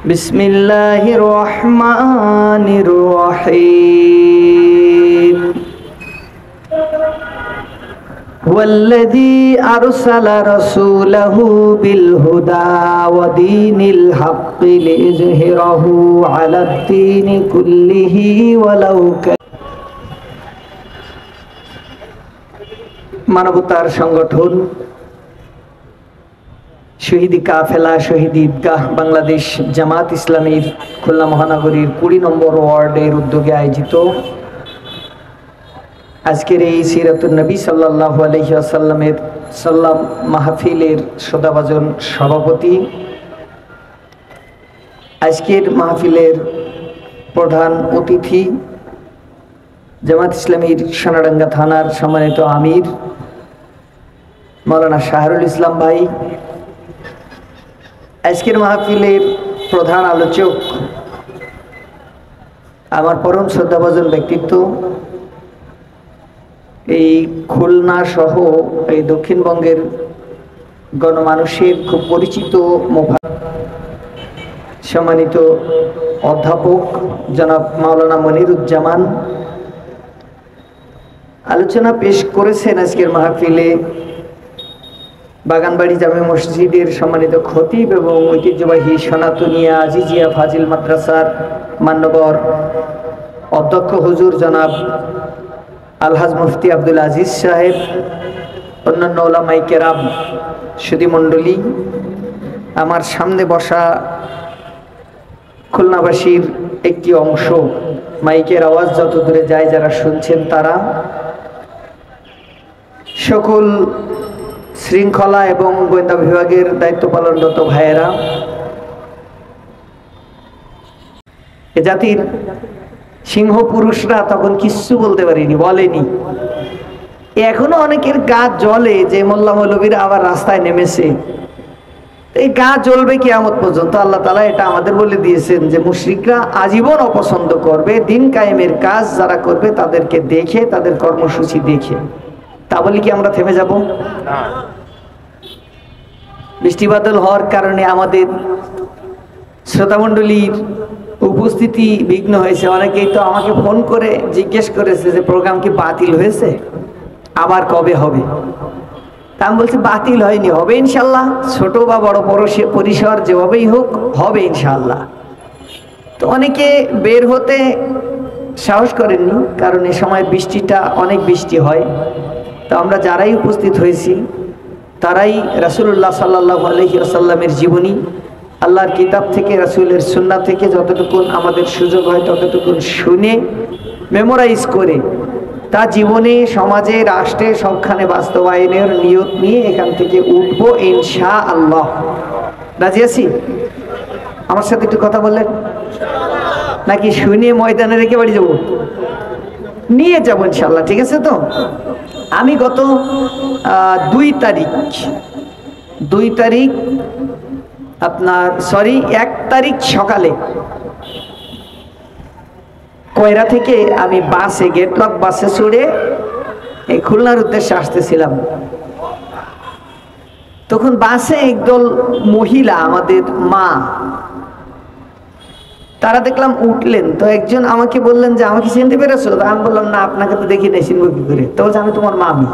বিসমিল্লাহির রহমানির রহিম والذي أرسل رسوله بالهدى ودين الحق ليظهره على الدين كله ولو كره মানবতার সংগঠন শহীদি কাফেলা শহীদি ঈদগাহ বাংলাদেশ জামাত ইসলামীর খুলনা মহানগরীর 20 নম্বর ওয়ার্ডের উদ্যোগে আয়োজিত আজকের এই সিরাতুন নবী সাল্লাল্লাহু আলাইহি ওয়াসাল্লামের সাল্লাম মাহফিলের শ্রদ্ধাভাজন সভাপতি, আজকের মাহফিলের প্রধান অতিথি জামাত ইসলামীর সোনাডাঙ্গা থানার সম্মানিত আমির মাওলানা শাহরুল ইসলাম ভাই, আজকের মাহফিলের প্রধান আলোচক আমার পরম শ্রদ্ধাভাজন ব্যক্তিত্ব, এই খুলনা সহ এই দক্ষিণবঙ্গের গণমানুষের খুব পরিচিত সম্মানিত অধ্যাপক জনাব মাওলানা মনিরুজ্জামান আলোচনা পেশ করেছেন। আজকের মাহফিলে বাগানবাড়ি জামে মসজিদের সম্মানিত খতিব এবং ঐতিহ্যবাহী সনাতনিয়া আজিজিয়া ফাজিল মাদ্রাসার মান্যবর অধ্যক্ষ হুজুর জনাব আলহাজ মুফতি আব্দুল আজিজ সাহেব, অন্যান্য ওলামায়ে কেরাম, সুধীমণ্ডলী, আমার সামনে বসা খুলনাবাসীর একটি অংশ, মাইকের আওয়াজ যত দূরে যায় যারা শুনছেন তারা, সকল শৃঙ্খলা এবং গোয়েন্দা বিভাগের দায়িত্ব পালনরত ভাইয়েরা, এ জাতির সিংহ পুরুষরা তখন কিচ্ছু বলতে পারিনি, বলেনি। এখনো অনেকের গা জ্বলে যে মোল্লা মৌলবীরা আবার রাস্তায় নেমেছে। এই গা জ্বলবে কিয়ামত পর্যন্ত। আল্লাহ তাআলা এটা আমাদের বলে দিয়েছেন যে মুশরিকরা আজীবন অপছন্দ করবে, দিন কায়েমের কাজ যারা করবে তাদেরকে দেখে, তাদের কর্মসূচি দেখে। তা বলি কি আমরা থেমে যাব? বৃষ্টি বাদল হওয়ার কারণে আমাদের শ্রোতামণ্ডলীর উপস্থিতি বিঘ্ন হয়েছে। অনেকেই তো আমাকে ফোন করে জিজ্ঞেস করেছে যে প্রোগ্রাম কি বাতিল হয়েছে, আবার কবে হবে? তা আমি বলছি বাতিল হয়নি, হবে ইনশাল্লাহ। ছোট বা বড় পরিসর যেভাবেই হোক হবে ইনশাল্লাহ। তো অনেকে বের হতে সাহস করেননি, কারণ এ সময় বৃষ্টিটা অনেক বৃষ্টি হয়। তো আমরা যারাই উপস্থিত হয়েছি তারাই রাসূলুল্লাহ সাল্লাল্লাহু আলাইহি ওয়াসাল্লামের জীবনী, আল্লাহর কিতাব থেকে, রাসূলের সুন্নাহ থেকে যতটুকু আমাদের সুযোগ হয় ততটুকু শুনে মেমোরাইজ করে তা জীবনে, সমাজে, রাষ্ট্রে সবখানে বাস্তবায়নের নিয়ত নিয়ে এখান থেকে উঠবো ইনশাআল্লাহ। রাজি আছি? আমার সাথে একটু কথা বললেন নাকি শুনে ময়দানে রেখে বাড়ি যাবো? নিয়ে যাবো ইনশাআল্লাহ, ঠিক আছে তো? আমি গত 2 তারিখ আপনার 1 তারিখ সকালে কয়রা থেকে আমি বাসে, গেটলক বাসে চড়ে এই খুলনার উদ্দেশ্যে আসতেছিলাম। তখন বাসে একদল মহিলা, আমাদের মা, তারা দেখলাম উঠলেন। তো একজন আমাকে বললেন যে আমাকে চিনতে পেরেছো? আমি বললাম না, আপনাকে তো দেখি নাই, চিনবো কি করে? তো বলছে আমি তোমার মামি।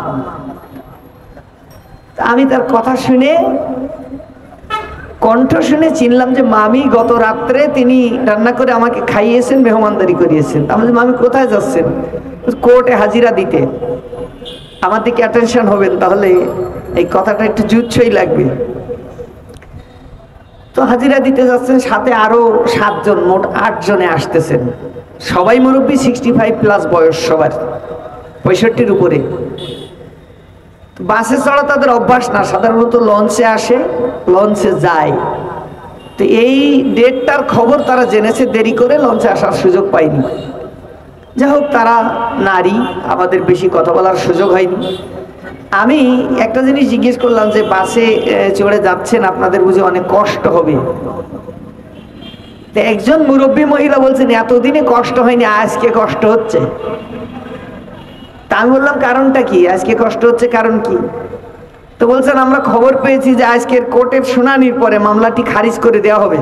আমি তার কথা শুনে, কণ্ঠ শুনে চিনলাম যে মামি গত রাত্রে তিনি রান্না করে আমাকে খাইয়েছেন, মেহমানদারি করিয়েছেন। আমি বলছি মামি কোথায় যাচ্ছেন? কোর্টে হাজিরা দিতে। আমার দিকে অ্যাটেনশন হবেন, তাহলে এই কথাটা একটু জুৎসই লাগবে। তো হাজিরা দিতে যাচ্ছেন, সাথে আরো 7 জন, মোট 8 জনে আসতেছেন। সবাই মুরব্বী, 65+ বয়স, সবার 65-র উপরে। বাসে চড়া তাদের অভ্যাস না, সাধারণত লঞ্চে আসে, লঞ্চে যায়। তো এই ডেটটার খবর তারা জেনেছে, দেরি করে লঞ্চে আসার সুযোগ পায়নি। যাই হোক, তারা নারী, আমাদের বেশি কথা বলার সুযোগ হয়নি। আমি একটা জিনিস জিজ্ঞেস করলাম যে বাসে চড়ে যাচ্ছেন, আপনাদের বুঝে অনেক কষ্ট হবে? তো একজন মুরব্বী মহিলা বলছেন এতদিনে কষ্ট হয়নি, আজকে কষ্ট হচ্ছে। তা আমি বললাম কারণটা কি, আজকে কষ্ট হচ্ছে কারণ কি? তো তো বলছেন আমরা খবর পেয়েছি যে আজকের কোর্টের শুনানির পরে মামলাটি খারিজ করে দেওয়া হবে।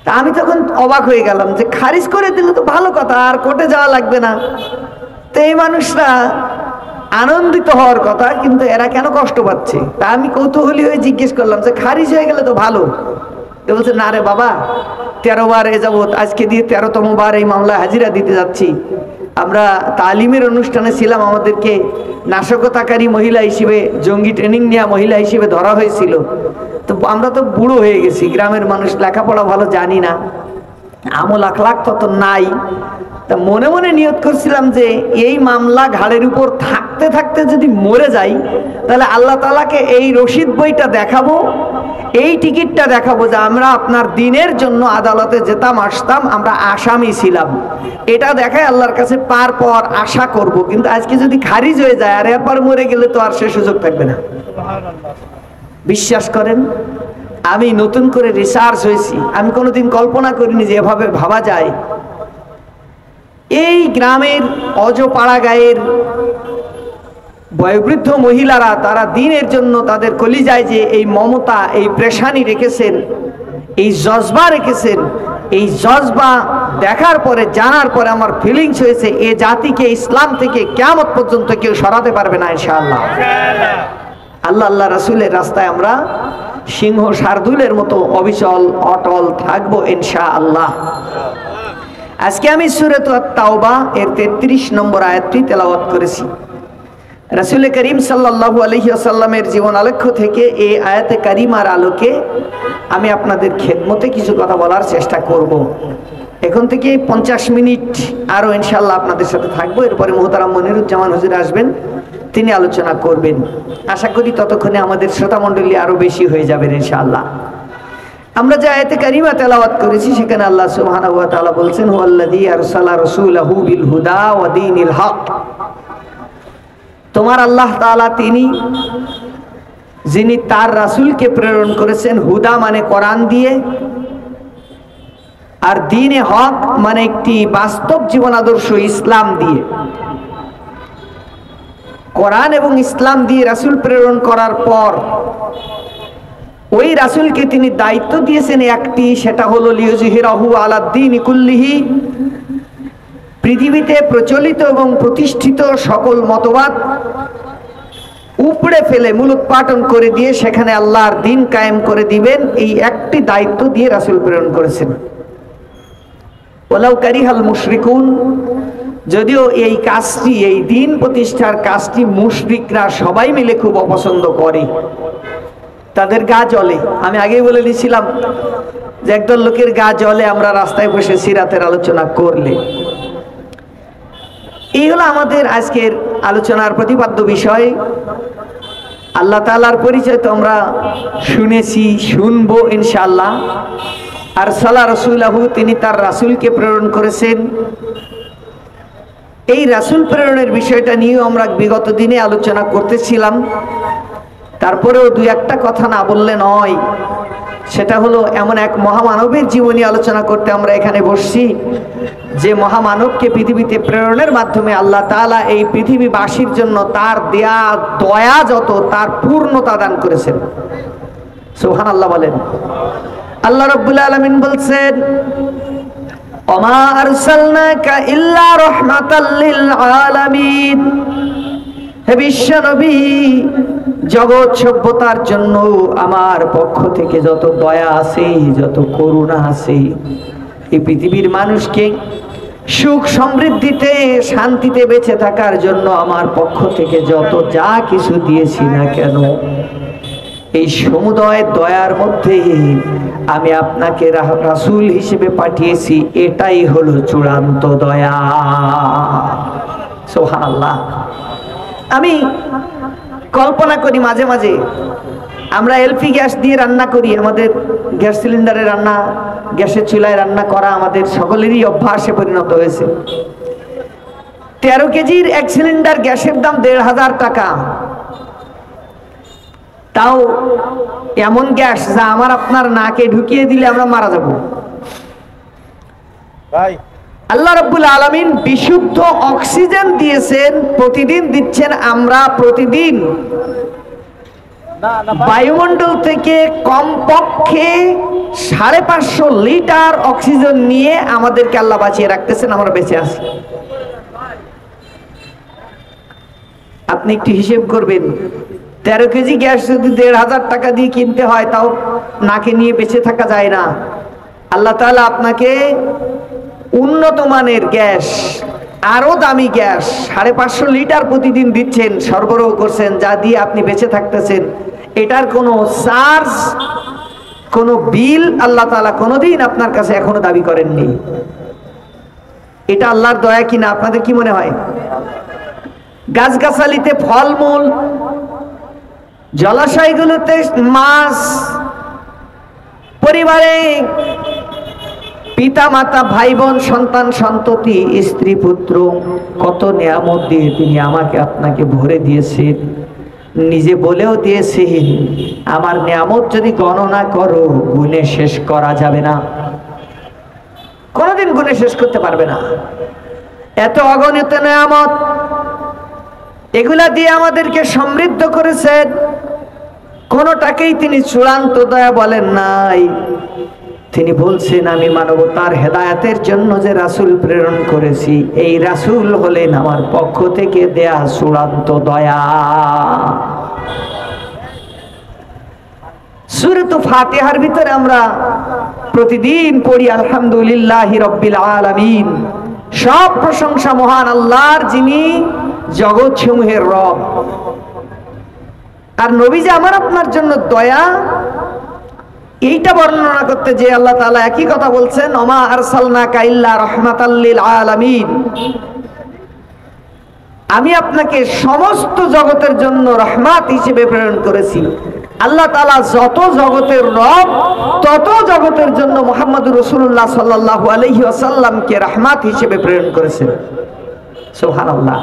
তা আমি তখন অবাক হয়ে গেলাম যে খারিজ করে দিলে তো ভালো কথা, আর কোর্টে যাওয়া লাগবে না। তো এই মানুষরা আনন্দিত হওয়ার কথা, কিন্তু এরা কেন কষ্ট পাচ্ছে? তা আমি কৌতূহলী হয়ে জিজ্ঞেস করলাম যে খারিজ হয়ে গেলে তো ভালো। তো বলছে না রে বাবা, 13 বার এ যাবত, আজকে দিয়ে 13তম বার এই মামলা হাজিরা দিতে যাচ্ছি। আমরা তালিমের অনুষ্ঠানে ছিলাম, আমাদেরকে নাশকতাকারী মহিলা হিসেবে, জঙ্গি ট্রেনিং নেওয়া মহিলা হিসেবে ধরা হয়েছিল। তো আমরা তো বুড়ো হয়ে গেছি, গ্রামের মানুষ, লেখাপড়া ভালো জানি না, আমল আখলাক তত নাই। তা মনে মনে নিয়ত করছিলাম যে এই মামলা ঘাড়ের উপর থাকতে থাকতে যদি মরে যাই, তাহলে আল্লাহ তাআলাকে এই রশিদ বইটা দেখাবো, এই টিকিটটা দেখাবো যে আমরা আপনার দিনের জন্য আদালতে যেতাম আসতাম, আমরা আসামি ছিলাম। এটা দেখায় আল্লাহর কাছে পার পাওয়ার আশা করব। কিন্তু আজকে যদি খারিজ হয়ে যায় আর এরপর মরে গেলে তো আর সে সুযোগ থাকবে না। বিশ্বাস করেন, আমি নতুন করে রিসার্চ হয়েছি, আমি কোনোদিন কল্পনা করিনি যে এভাবে ভাবা যায়। এই গ্রামের অজপাড়া গায়ের বয়োবৃদ্ধ মহিলারা, তারা দিনের জন্য তাদের কলিজায় যে এই মমতা, এই প্রেশানি রেখেছেন, এই জজবা রেখেছেন, এই জজবা দেখার পরে, জানার পরে আমার ফিলিংস হয়েছে এ জাতিকে ইসলাম থেকে কিয়ামত পর্যন্ত কেউ সরাতে পারবে না ইনশাআল্লাহ। আল্লাহ আল্লাহ রাসূলের রাস্তায় আমরা সিংহ শার্দুলের মতো অবিচল অটল থাকবো ইনশাআল্লাহ। আজকে আমি সূরাত আত-তাওবা এর 33 নম্বর আয়াতটি তেলাওয়াত করেছি। রাসূল করিম সাল্লাল্লাহু আলাইহি ওয়াসাল্লামের জীবন আলেখ্য থেকে এই আয়াতে কারিমার আলোকে আমি আপনাদের খেদমতে কিছু কথা বলার চেষ্টা করব। এখন থেকে 50 মিনিট আরো ইনশাআল্লাহ আপনাদের সাথে থাকবো। এরপরে মুহতারাম মনিরুজ্জামান হুজুর আসবেন, তিনি আলোচনা করবেন। আশা করি ততক্ষণে আমাদের শ্রোতা মণ্ডলী আরো বেশি হয়ে যাবেন ইনশাআল্লাহ। আমরা যে আয়াতে কারিমা তেলাওয়াত করেছি সেখানে আল্লাহ সুবহানাহু ওয়া তাআলা বলছেন, হুয়াল্লাযী আরসালা রাসূলাহু বিল হুদা ওয়া দীনিল হক। তোমার আল্লাহ তাআলা তিনি যিনি তার রাসূলকে প্রেরণ করেছেন হুদা মানে কোরআন দিয়ে, আর দ্বীনে হক মানে একটি বাস্তব জীবন আদর্শ ইসলাম দিয়ে। কোরআন এবং ইসলাম দিয়ে রাসূল প্রেরণ করার পর ওই রাসূলকে তিনি দায়িত্ব দিয়েছেন একটি, সেটা হলো লিইয়ুযহিরাহু আলাদ-দীনি কুল্লিহি, পৃথিবীতে প্রচলিত এবং প্রতিষ্ঠিত সকল মতবাদ উপড়ে ফেলে মূলোৎপাটন করে দিয়ে সেখানে আল্লাহর দ্বীন কায়েম করে দিবেন, এই একটি দায়িত্ব দিয়ে রাসূল প্রেরণ করেছেন। ওয়ালাউ কারিহাল মুশরিকুন, যদিও এই কাজটি, এই দ্বীন প্রতিষ্ঠার কাজটি মুশরিকরা সবাই মিলে খুব অপছন্দ করে, তাদের গা জ্বলে। আমি আগেই বলে দিয়েছিলাম যে একদল লোকের গা জ্বলে আমরা রাস্তায় বসে সিরাতের আলোচনা করলে। এই হলো আমাদের আজকের আলোচনার প্রতিপাদ্য বিষয়। আল্লাহ তাআলার পরিচয় তো আমরা শুনেছি, শুনবো ইনশাআল্লাহ। আরসালা রাসূলাহু, তিনি তার রাসূলকে প্রেরণ করেছেন। এই রাসূল প্রেরণের বিষয়টা নিয়েও আমরা বিগত দিনে আলোচনা করতেছিলাম। তারপরেও দুই একটা কথা না বললে নয়, সেটা হলো এমন এক মহামানবের জীবনী আলোচনা করতে আমরা এখানে বসছি, যে মহামানবকে পৃথিবীতে প্রেরণের মাধ্যমে আল্লাহ তাআলা এই পৃথিবীবাসীর জন্য তার দেয়া দয়া যত, তার পূর্ণতা দান করেছেন। সুবহানাল্লাহ বলেন। আল্লাহ রাব্বুল আলামিন বলছেন, ওমা আরসালনাকা ইল্লা রাহমাতাল লিল আলামিন, হে বিশ্ব নবী, জগৎ সভ্যতার জন্য আমার পক্ষ থেকে যত দয়া আছে, যত করুণা আছে, এই পৃথিবীর মানুষকে সুখ সমৃদ্ধিতে শান্তিতে বেঁচে থাকার জন্য আমার পক্ষ থেকে যত যা কিছু দিয়েছি না কেন, এই সমুদয় দয়ার মধ্যে আমি আপনাকে রাসূল হিসেবে পাঠিয়েছি, এটাই হলো চূড়ান্ত দয়া। সুবহানাল্লাহ। আমি কল্পনা করি মাঝে মাঝে, আমরা এলপি গ্যাস দিয়ে রান্না করি, আমাদের গ্যাস সিলিন্ডারে রান্না, গ্যাসের চুলায় রান্না করা আমাদের সকলেরই অভ্যাসে পরিণত হয়েছে। 13 কেজির এক সিলিন্ডার গ্যাসের দাম 1500 টাকা। তাও এমন গ্যাস যা আমার আপনার নাকে ঢুকিয়ে দিলে আমরা মারা যাব। আল্লাহ রাব্বুল আলামিন বিশুদ্ধ অক্সিজেন দিয়েছেন, প্রতিদিন দিচ্ছেন। আমরা প্রতিদিন বায়ুমণ্ডল থেকে কমপক্ষে 550 লিটার অক্সিজেন নিয়ে আমাদেরকে আল্লাহ বাঁচিয়ে রাখতেছেন, আমরা বেঁচে আছি। আপনি একটু হিসেব করবেন, 13 কেজি গ্যাস যদি 1500 টাকা দিয়ে কিনতে হয়, তাও নাকে নিয়ে বেঁচে থাকা যায় না। আল্লাহ তাআলা আপনাকে উন্নত মানের গ্যাস, আরো দামি গ্যাস 550 লিটার প্রতিদিন দিচ্ছেন, সরবরাহ করছেন, যা দিয়ে আপনি বেঁচে থাকতেছেন। এটার কোনো চার্জ, কোনো বিল আল্লাহ তাআলা কোনোদিন আপনার কাছে এখনো দাবি করেননি। এটা আল্লাহর দয়া কিনা আপনাদের কি মনে হয়? গাছগাছালিতে ফলমূল, জলাশয়গুলোতে মাছ, পরিবারে পিতা মাতা, ভাই বোন, সন্তান সন্ততি, স্ত্রী পুত্র, কত নিয়ামত দিয়ে তিনি আমাকে আপনাকে ভরে দিয়েছেন। নিজে বলেও দিয়েছেন, আমার নিয়ামত যদি গণনা করো গুণে শেষ করা যাবে না, কোনোদিন গুণে শেষ করতে পারবে না। এত অগণিত নিয়ামত, এগুলা দিয়ে আমাদেরকে সমৃদ্ধ করেছেন। কোনটাকেই তিনি চূড়ান্ত দয়া বলেন নাই। তিনি বলছেন, আমি মানবতার হেদায়েতের জন্য যে রাসূল প্রেরণ করেছি, এই রাসূল হলেন আমার পক্ষ থেকে দেয়া চূড়ান্ত দয়া। সূরাতুল ফাতিহার ভিতরে আমরা প্রতিদিন পড়ি আলহামদুলিল্লাহি রাব্বিল আলামিন। সব প্রশংসা মহান আল্লাহর, যিনি জগৎ সমূহের রব। আর নবী যে আমার আপনার জন্য দয়া, এইটা বর্ণনা করতে যে আল্লাহ তাআলা একই কথা বলছেন, ওমা আরসালনাকা ইল্লা রাহমাতাল লিল আলামিন। আমি আপনাকে সমস্ত জগতের জন্য রহমত হিসেবে প্রেরণ করেছি। আল্লাহ তাআলা যত জগতের রব, তত জগতের জন্য মুহাম্মদুর রাসূলুল্লাহ সাল্লাল্লাহু আলাইহি ওয়াসাল্লামকে রহমত হিসেবে প্রেরণ করেছেন। সুবহানাল্লাহ।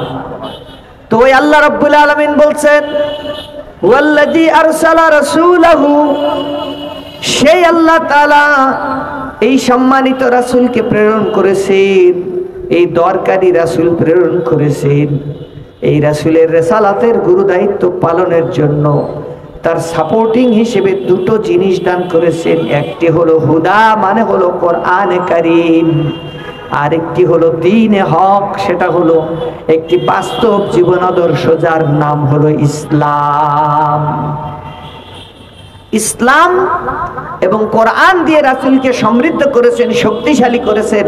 তো ওই আল্লাহ রাব্বুল আলামিন বলছেন, ওয়াল্লাযী আরসালা রাসূলাহু, সেই আল্লাহ তাআলা এই সম্মানিত রাসূলকে প্রেরণ করেছেন, এই দরকারি রাসূল প্রেরণ করেছেন। এই রাসূলের রিসালাতের গুরু দায়িত্ব পালনের জন্য তার সাপোর্টিং হিসেবে দুটো জিনিস দান করেছেন। একটি হলো হুদা, মানে হলো কোরআনে কারীম, আরেকটি হলো দ্বীনে হক, সেটা হলো একটি বাস্তব জীবন আদর্শ, যার নাম হলো ইসলাম। ইসলাম এবং কোরআন দিয়ে রাসূলকে সমৃদ্ধ করেছেন, শক্তিশালী করেছেন।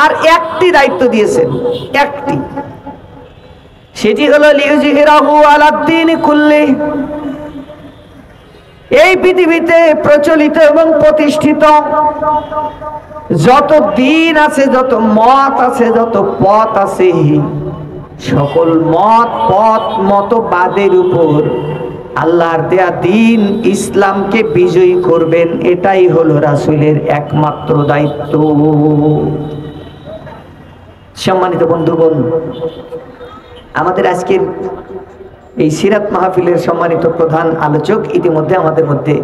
আর একটি দায়িত্ব দিয়েছেন, একটি, সেটি হলো লিইউযহিরাহু আলাদ-দীনি কুল্লি। এই পৃথিবীতে প্রচলিত এবং প্রতিষ্ঠিত যত দিন আছে, যত মত আছে, যত পথ আছে, সকল মত, পথ, মতবাদের উপর আল্লাহর দেয়া দিন ইসলামকে বিজয়ী করবেন। এটাই হলো রাসূলের একমাত্র দায়িত্ব। সম্মানিত বন্ধুগণ, আমাদের আজকের এই সিরাত মাহফিলের সম্মানিত প্রধান আলোচক ইতিমধ্যে আমাদের মধ্যে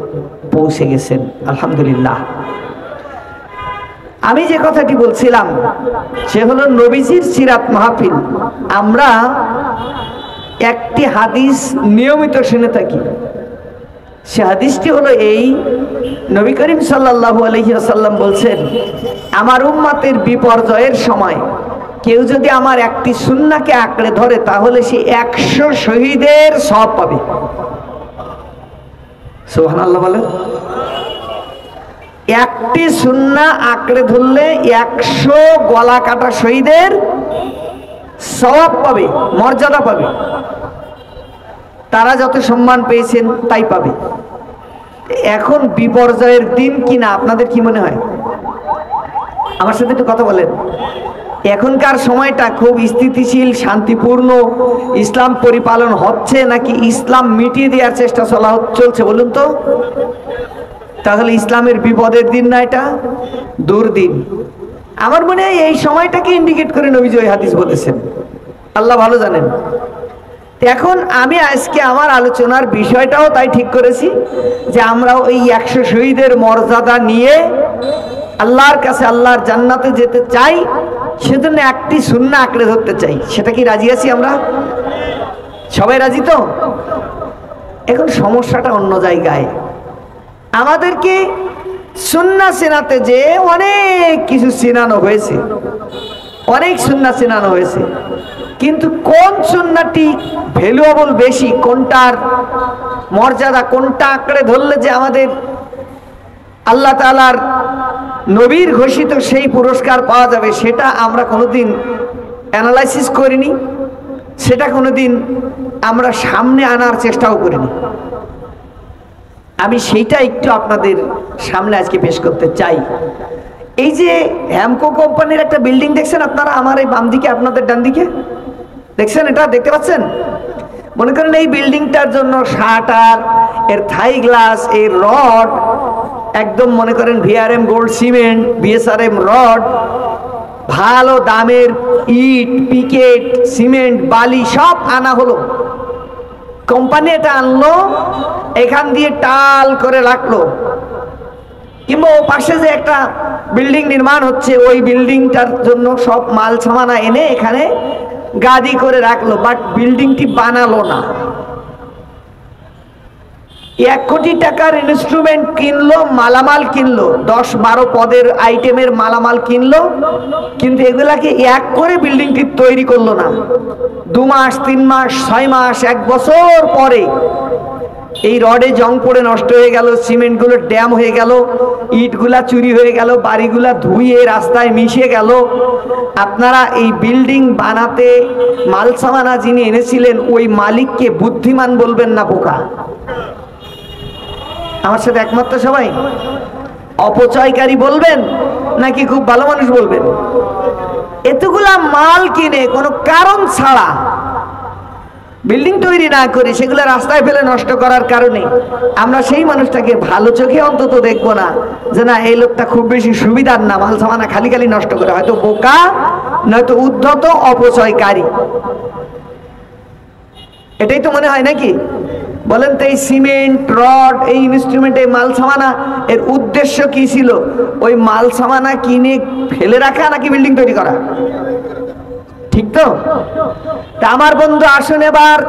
পৌঁছে গেছেন, আলহামদুলিল্লাহ। আমি যে কথাটি বলছিলাম সে হলো নবীজির সিরাত মাহফিল। আমরা একটি হাদিস নিয়মিত শুনে থাকি। সে হাদিসটি হলো এই, নবী করিম সাল্লাল্লাহু আলাইহি ওয়াসাল্লাম বলছেন, আমার উম্মতের বিপর্যয়ের সময় কেউ যদি আমার একটি সুন্নাহকে আঁকড়ে ধরে, তাহলে সে 100 শহীদের সওয়াব পাবে। সুবহানাল্লাহ বলেন। একটি সুন্নাহ আঁকড়ে ধরলে 100 গলা কাটা শহীদের সওয়াব পাবে, মর্যাদা পাবে। তারা যত সম্মান পেয়েছেন তাই পাবে। এখন বিপর্যয়ের দিন কিনা আপনাদের কি মনে হয়? আমার সাথে একটু কথা বলেন। এখনকার সময়টা খুব স্থিতিশীল, শান্তিপূর্ণ ইসলাম পরিপালন হচ্ছে, নাকি ইসলাম মিটিয়ে দেওয়ার চেষ্টা চলছে বলুন তো? তাহলে ইসলামের বিপদের দিন না এটা? দুর্দিন। আমার মনে হয় এই সময়টাকে ইন্ডিকেট করে নবীজি ওই হাদিস বলেছেন, আল্লাহ ভালো জানেন। এখন আমি আজকে আমার আলোচনার বিষয়টাও তাই ঠিক করেছি যে আমরা ওই 100 শহীদের মর্যাদা নিয়ে আল্লাহর কাছে আল্লাহর জান্নাতে যেতে চাই, সেজন্য একটি সুন্নাহ আঁকড়ে ধরতে চাই। সেটা কি রাজি আছি আমরা? সবাই রাজি তো? এখন সমস্যাটা অন্য জায়গায়। আমাদেরকে সুন্নাহ চেনাতে যে অনেক কিছু চেনানো হয়েছে, অনেক সুন্নাহ চেনানো হয়েছে, কিন্তু কোন সুন্নাহটি ভ্যালুয়েবল বেশি, কোনটার মর্যাদা, কোনটা আঁকড়ে ধরলে যে আমাদের আল্লাহ তাআলার নবীর ঘোষিত সেই পুরস্কার পাওয়া যাবে, সেটা আমরা কোনোদিন অ্যানালাইসিস করিনি, সেটা কোনোদিন আমরা সামনে আনার চেষ্টাও করিনি। আমি সেইটা একটু আপনাদের সামনে আজকে পেশ করতে চাই। এই যে হ্যামকো কোম্পানির একটা বিল্ডিং দেখছেন আপনারা, আমার এই বাম দিকে, আপনাদের ডান দিকে দেখছেন, এটা দেখতে পাচ্ছেন? মনে করেন এই বিল্ডিংটার জন্য শাটার, এর থাই গ্লাস, এর রড, একদম মনে করেন VRM gold cement, BSRM rod, ভালো দামের ইট, পিকেট, সিমেন্ট, বালি সব আনা হলো। কোম্পানি এটা আনলো, এখান দিয়ে টাল করে রাখলো। কিংবা ও পাশে যে একটা বিল্ডিং নির্মাণ হচ্ছে, ওই বিল্ডিংটার জন্য সব মাল সামানা এনে এখানে গাদি করে রাখলো, বাট বিল্ডিংটি বানালো না। 1 কোটি টাকার ইনস্ট্রুমেন্ট কিনলো, মালামাল কিনলো, 10-12 পদের আইটেমের মালামাল কিনলো, কিন্তু এগুলাকে এক করে বিল্ডিংটি তৈরি করলো না। 2 মাস, 3 মাস, 6 মাস, 1 বছর পরে এই রডে জং পড়ে নষ্ট হয়ে গেল, সিমেন্টগুলো ড্যাম হয়ে গেল, ইটগুলা চুরি হয়ে গেল, বাড়িগুলা ধুয়ে রাস্তায় মিশে গেল। আপনারা এই বিল্ডিং বানাতে মাল সামানা যিনি এনেছিলেন, ওই মালিককে বুদ্ধিমান বলবেন না বোকা? আমার সাথে একমাত্র সবাই? অপচয়কারী বলবেন নাকি খুব ভালো মানুষ বলবেন? এতগুলা মাল কিনে কোনো কারণ ছাড়া বিল্ডিং তৈরি না করে সেগুলো রাস্তায় ফেলে নষ্ট করার কারণে আমরা সেই মানুষটাকে ভালো চোখে অন্তত দেখবো না, যে না এই লোকটা খুব বেশি সুবিধার না, মাল সামানা খালি খালি নষ্ট করে, হয়তো বোকা নয়তো উদ্ধত অপচয়কারী। এটাই তো মনে হয় নাকি? বলেন তো, এই সিমেন্ট, রড, এই ইনস্ট্রুমেন্ট, এই মাল সামানা, এর উদ্দেশ্য কি ছিল? ওই মাল সামানা কিনে ফেলে রাখা নাকি বিল্ডিং তৈরি করা? ঠিক তো? আমার বন্ধু আসুন এবার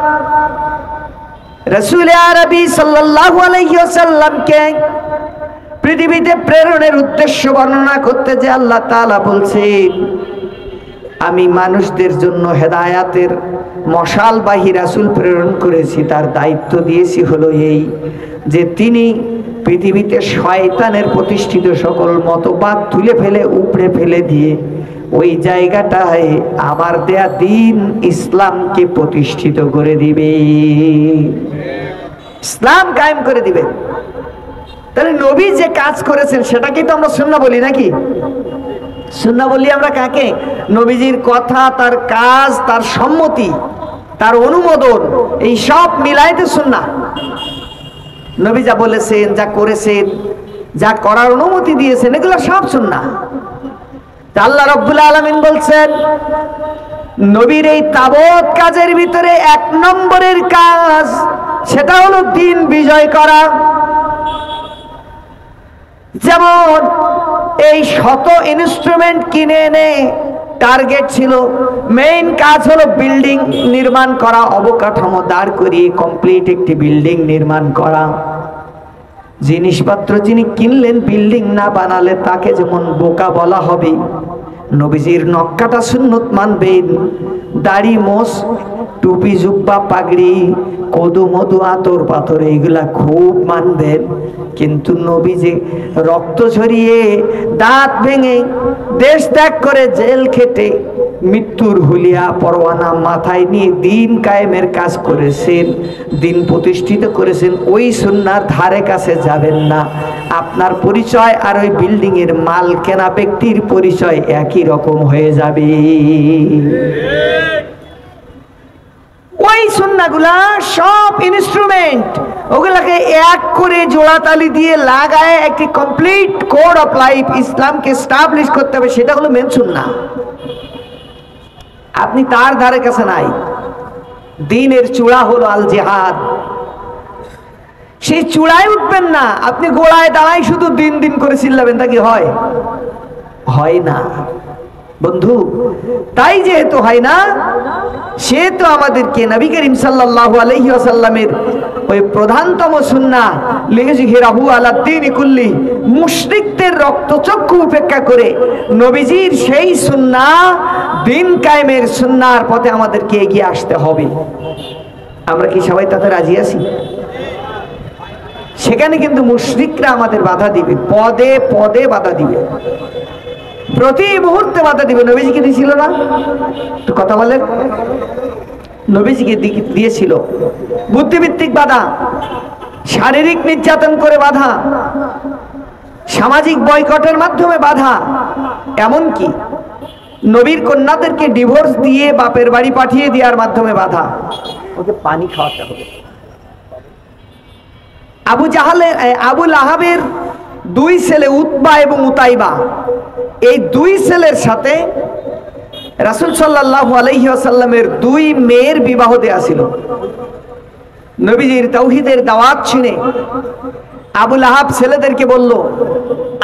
রাসূল আরবি সাল্লাল্লাহু আলাইহি ওয়াসাল্লামকে পৃথিবীতে প্রেরণের উদ্দেশ্য বর্ণনা করতে যে আল্লাহ তাআলা বলছেন, আমি মানুষদের জন্য হেদায়াতের মশালবাহী রাসূল প্রেরণ করেছি, তার দায়িত্ব দিয়েছি হলো এই যে তিনি পৃথিবীতে শয়তানের প্রতিষ্ঠিত সকল মতবাদ তুলে ফেলে, উপড়ে ফেলে দিয়ে ওই জায়গাটায় আমার দেয়া দিন ইসলামকে প্রতিষ্ঠিত করে দিবে, ইসলাম কায়েম করে দিবে। তাহলে নবী যে কাজ করেছেন সেটাকে তো আমরা সুন্নাহ বলি নাকি? সুন্নাহ বলি আমরা কাকে? নবীজির কথা, তার কাজ, তার সম্মতি, তার অনুমোদন, এই সব মিলাইতে সুন্নাহ। নবী যা বলেছেন, যা করেছেন, যা করার অনুমতি দিয়েছেন, এগুলো সব সুন্নাহ। আল্লাহ রাব্বুল আলামিন বলছেন, নবীর এই তাবৎ কাজের ভিতরে 1 নম্বরের কাজ, সেটা হলো দ্বীন বিজয় করা। যেমন এই শত ইনস্ট্রুমেন্ট কিনে এনে টার্গেট ছিল, মেইন কাজ হলো বিল্ডিং নির্মাণ করা, অবকাঠামো দাঁড় করিয়ে কমপ্লিট একটি বিল্ডিং নির্মাণ করা। জিনিসপত্র যিনি কিনলেন, বিল্ডিং না বানালে তাকে যেমন বোকা বলা হবে, নবীজির নক্কাটা সুন্নত মানবেন, দাড়ি, মোষ, টুপি, জুব্বা, পাগড়ি, কদু মধু, আতর পাথর, এইগুলা খুব মানবেন, কিন্তু নবী যে রক্ত ঝরিয়ে, দাঁত ভেঙে, দেশ ত্যাগ করে, জেল খেটে, মৃত্যুর হুলিয়া পরোয়ানা মাথায় নিয়ে দিন কায়েমের কাজ করেছেন, দিন প্রতিষ্ঠিত করেছেন, ওই সুন্নাহর ধারে কাছে যাবেন না। আপনার পরিচয় আর ওই বিল্ডিং এর মাল কেনা ব্যক্তির পরিচয় একই রকম হয়ে যাবে। ওই সুন্নাহগুলা সব ইনস্ট্রুমেন্ট, ওগুলাকে এক করে জোড়াতালি দিয়ে লাগায় একটি কমপ্লিট কোড অফ লাইফ ইসলামকে এস্টাবলিশ করতে হবে, সেটা হলো মেন সুন্নাহ। আপনি তার ধারে কাছে নাই। দ্বীনের চূড়া হলো আল জিহাদ, সেই চূড়ায় উঠবেন না। আপনি গোড়ায় দাঁড়াই শুধু দিন দিন করে চিল্লাবেন, তা কি হয়? হয় না বন্ধু। তাই যেহেতু হয় না, সেহেতু আমাদেরকে নবী করিম সাল্লাল্লাহু আলাইহি ওয়াসাল্লামের ওই প্রধানতম সুন্নাহ লিযহিরাহু আলা দ্বীনি কুল্লি, মুশরিকদের রক্তচক্ষু উপেক্ষা করে নবীজির সেই সুন্নাহ, দিন কায়েমের সুন্নাহর পথে আমাদেরকে এগিয়ে আসতে হবে। আমরা কি সবাই তাতে রাজি আছি? সেখানে কিন্তু মুশরিকরা আমাদের বাধা দিবে, পদে পদে বাধা দিবে, প্রতি মুহূর্তে বাধা দিবে। নবীজিকে দিয়েছিল না? তো কথা বলেন, নবীজিকে দিয়েছিল বুদ্ধিভিত্তিক বাধা, শারীরিক নির্যাতন করে বাধা, সামাজিক বয়কটের মাধ্যমে বাধা, এমনকি নবীর কন্যাদেরকে ডিভোর্স দিয়ে বাপের বাড়ি পাঠিয়ে দেওয়ার মাধ্যমে বাধা। ওকে পানি খাওয়াতে হবে। আবু লাহাবের দুই ছেলে উতবা এবং উতাইবা, এই দুই ছেলের সাথে রাসূল সাল্লাল্লাহু আলাইহি ওয়াসাল্লামের দুই মেয়ের বিবাহ দেয়া ছিল। নবীজির তাওহীদের দাওয়াত শুনে আবু লাহাব ছেলেদেরকে বলল,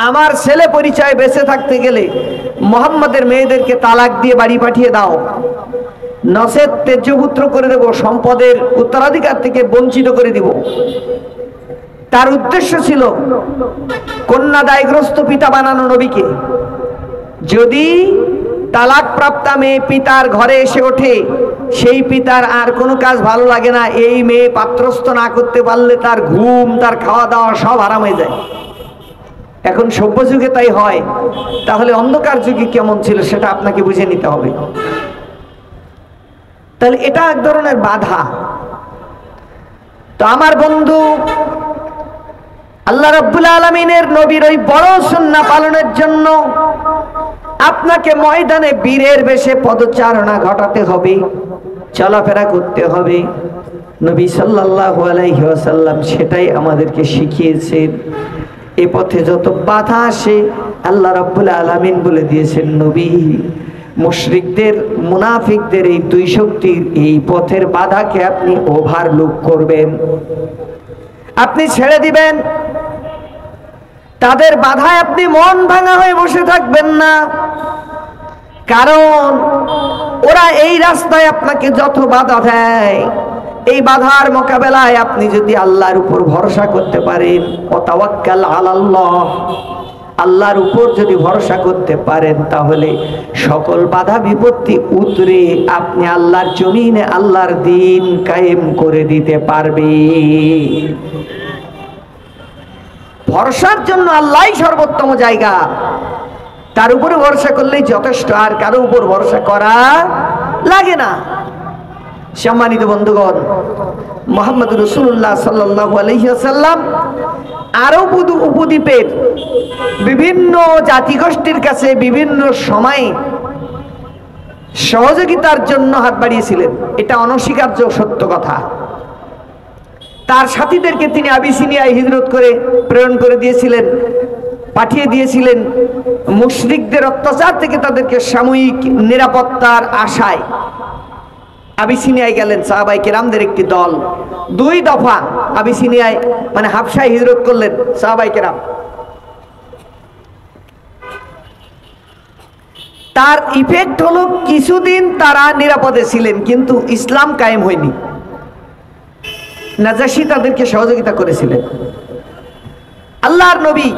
আমার ছেলে পরিচয় বেঁচে থাকতে গেলে মুহাম্মাদের মেয়েদেরকে তালাক দিয়ে বাড়ি পাঠিয়ে দাও, নচেৎ তেজপুত্র করে দেব, সম্পদের উত্তরাধিকার থেকে বঞ্চিত করে দিব। তার উদ্দেশ্য ছিল কন্যা দায়গ্রস্ত পিতা বানানো নবীকে। যদি তালাক প্রাপ্তা মেয়ে পিতার ঘরে এসে ওঠে, সেই পিতার আর কোনো কাজ ভালো লাগে না, এই মেয়ে পাত্রস্থ না করতে পারলে তার ঘুম, তার খাওয়া দাওয়া সব হারাম হয়ে যায়। এখন সভ্য যুগে তাই হয়, তাহলে অন্ধকার যুগে কেমন ছিল সেটা আপনাকে বুঝে নিতে হবে। তাহলে এটা এক ধরনের বাধা। তো আমার বন্ধু, আল্লাহ রাব্বুল আলামিনের নবীর ওই বড় সুন্নাহ পালনের জন্য আপনাকে ময়দানে বীরের বেশে পদচারণা ঘটাতে হবে, চলাফেরা করতে হবে। নবী সাল্লাল্লাহু আলাইহি ওয়াসাল্লাম সেটাই আমাদেরকে শিখিয়েছেন। এই পথে যত বাধা আসে আল্লাহ রাব্বুল আলামিন বলে দিয়েছেন, নবী মুশরিকদের, মুনাফিকদের এই দুই শক্তির এই পথের বাধাকে আপনি ওভারলুক করবেন, আপনি ছেড়ে দিবেন। তাদের বাধায় আপনি মন ভাঙা হয়ে বসে থাকবেন না, কারণ ওরা এই রাস্তায় আপনাকে যত বাধা দেয়, এই বাধার মোকাবেলায় আপনি যদি আল্লাহর উপর ভরসা করতে পারেন, ওয়াতাওয়াক্কাল আলাল্লাহ, আল্লাহর উপর যদি ভরসা করতে পারেন, তাহলে সকল বাধা বিপত্তি উতরে আপনি আল্লাহর জমিনে আল্লাহর দ্বীন কায়েম করে দিতে পারবেন। ভরসার জন্য আল্লাহই সর্বোত্তম জায়গা, তার উপরে ভরসা করলেই যথেষ্ট, আর কারো উপর ভরসা করা লাগে না। সম্মানিত বন্ধুগণ, মুহাম্মদ রাসূলুল্লাহ সাল্লাল্লাহু আলাইহি ওয়াসাল্লাম আরব উপদ্বীপের বিভিন্ন জাতিগোষ্ঠীর কাছে বিভিন্ন সময়ে সহযোগিতার জন্য হাত বাড়িয়েছিলেন, এটা অনস্বীকার্য সত্য কথা। তার সাথীদেরকে তিনি আবিসিনিয়ায় হিজরত করে প্রেরণ করে দিয়েছিলেন, পাঠিয়ে দিয়েছিলেন মুশরিকদের অত্যাচার থেকে তাদেরকে সাময়িক নিরাপত্তার আশায়। আবিসিনিয়ায় গেলেন সাহাবায়ে কেরামদের একটি দল, 2 দফা আবিসিনিয়ায় মানে হাবশায় হিজরত করলেন সাহাবায়ে কেরাম। তার ইফেক্ট হলো কিছুদিন তারা নিরাপদে ছিলেন, কিন্তু ইসলাম কায়েম হয়নি। নাজাশী তাদেরকে সহযোগিতা করেছিলেন। আল্লাহর নবী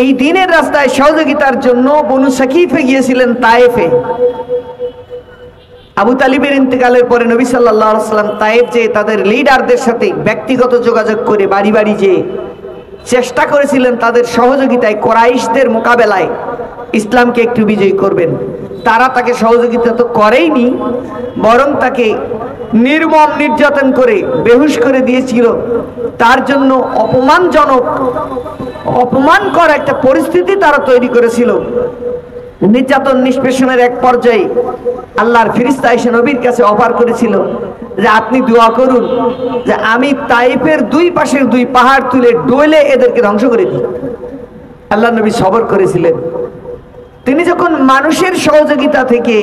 এই দ্বীনের রাস্তায় সহযোগিতার জন্য বনু সাকিফে গিয়েছিলেন, তায়েফে। আবু তালিবের ইন্তেকালের পরে নবী সাল্লাল্লাহু আলাইহি ওয়াসাল্লাম তায়েফ যে তাদের লিডারদের সাথে ব্যক্তিগত যোগাযোগ করে বাড়ি বাড়ি যে চেষ্টা করেছিলেন তাদের সহযোগিতায়, কোরাইশদের মোকাবেলায় ইসলামকে একটু বিজয়ী করবেন। তারা তাকে সহযোগিতা তো করেইনি, বরং তাকে নির্মম নির্যাতন করে বেহুশ করে দিয়েছিল। তার জন্য অপমানকর একটা পরিস্থিতি তারা তৈরি করেছিল। নির্যাতন নিষ্পেষণের এক পর্যায়ে আল্লাহর ফেরেশতা এসে নবীর কাছে অফার করেছিল যে আপনি দোয়া করুন যে আমি তায়েফের 2 পাশের 2 পাহাড় তুলে ডলে এদেরকে ধ্বংস করে দিই। আল্লাহ নবী সবর করেছিলেন। তিনি যখন মানুষের সহযোগিতা থেকে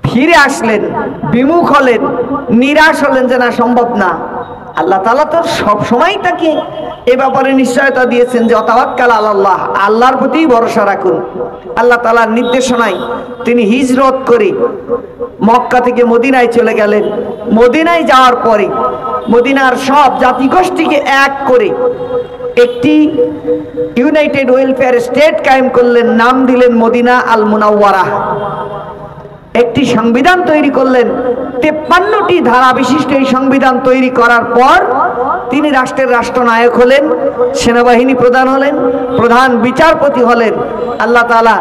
ফিরে আসলেন, বিমুখ হলেন, নিরাশ হলেন যে না, সম্ভব না, আল্লাহ তাআলা তো সব সময় তাকে এ ব্যাপারে নিশ্চয়তা দিয়েছেন যে তাওয়াক্কাল আলাল্লাহ, আল্লাহর প্রতি ভরসা রাখুন। আল্লাহ তাআলার নির্দেশনায় তিনি হিজরত করে মক্কা থেকে মদিনায় চলে গেলেন। মদিনায় যাওয়ার পরে মদিনার সব জাতিগোষ্ঠীকে এক করে একটি ইউনাইটেড ওয়েলফেয়ার স্টেট কায়েম করলেন, নাম দিলেন মদিনা আল মুনাওয়ারা। একটি সংবিধান তৈরি করলেন, 53টি ধারা বিশিষ্ট এই সংবিধান তৈরি করার পর তিনি রাষ্ট্রের রাষ্ট্রনায়ক হলেন, সেনাবাহিনী প্রধান হলেন, প্রধান বিচারপতি হলেন। আল্লাহ তাআলা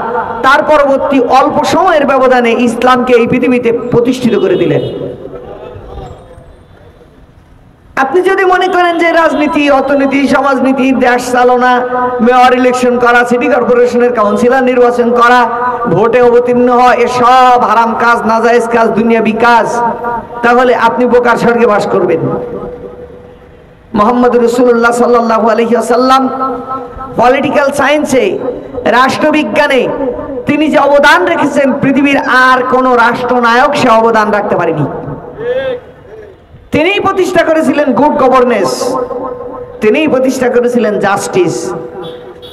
তার পরবর্তী অল্প সময়ের ব্যবধানে ইসলামকে এই পৃথিবীতে প্রতিষ্ঠিত করে দিলেন। আপনি যদি মনে করেন যে রাজনীতি, অর্থনীতি, সমাজনীতি, দেশ চালনা, মেয়র ইলেকশন করা, সিটি কর্পোরেশনের কাউন্সিলর নির্বাচন করা, ভোটে অবতীর্ণ হওয়া এসব হারাম কাজ, নাজায়েজ কাজ, দুনিয়াবি কাজ, তাহলে আপনি বোকার স্বর্গে বাস করবেন। মুহাম্মদ রাসূলুল্লাহ সাল্লাল্লাহু আলাইহি ওয়াসাল্লাম পলিটিক্যাল সায়েন্সে, রাষ্ট্রবিজ্ঞানে তিনি যে অবদান রেখেছেন, পৃথিবীর আর কোন রাষ্ট্রনায়ক সে অবদান রাখতে পারেনি। তিনিই প্রতিষ্ঠা করেছিলেন গুড গভর্নেন্স, তিনিই প্রতিষ্ঠা করেছিলেন জাস্টিস।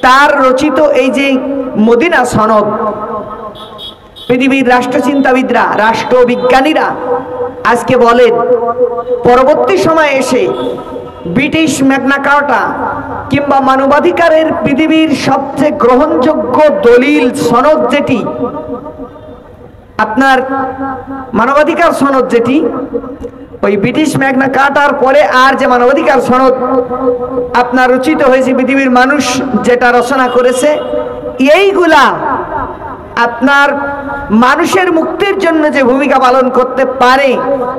তার রচিত এই যে মদিনা সনদ, পৃথিবীর রাষ্ট্রচিন্তাবিদরা, রাষ্ট্রবিজ্ঞানীরা আজকে বলেন, পরবর্তী সময়ে এসে ব্রিটিশ ম্যাগনা কার্টা কিংবা মানবাধিকারের পৃথিবীর সবচেয়ে গ্রহণযোগ্য দলিল সনদ যেটি, আপনার মানবাধিকার সনদ যেটি, ওই ব্রিটিশ ম্যাগনা কার্টার পরে আর যে মানবাধিকার সনদ আপনার রচিত হয়েছে, পৃথিবীর মানুষ যেটা রচনা করেছে, এইগুলা আপনার মানুষের মুক্তির জন্য যে ভূমিকা পালন করতে পারে,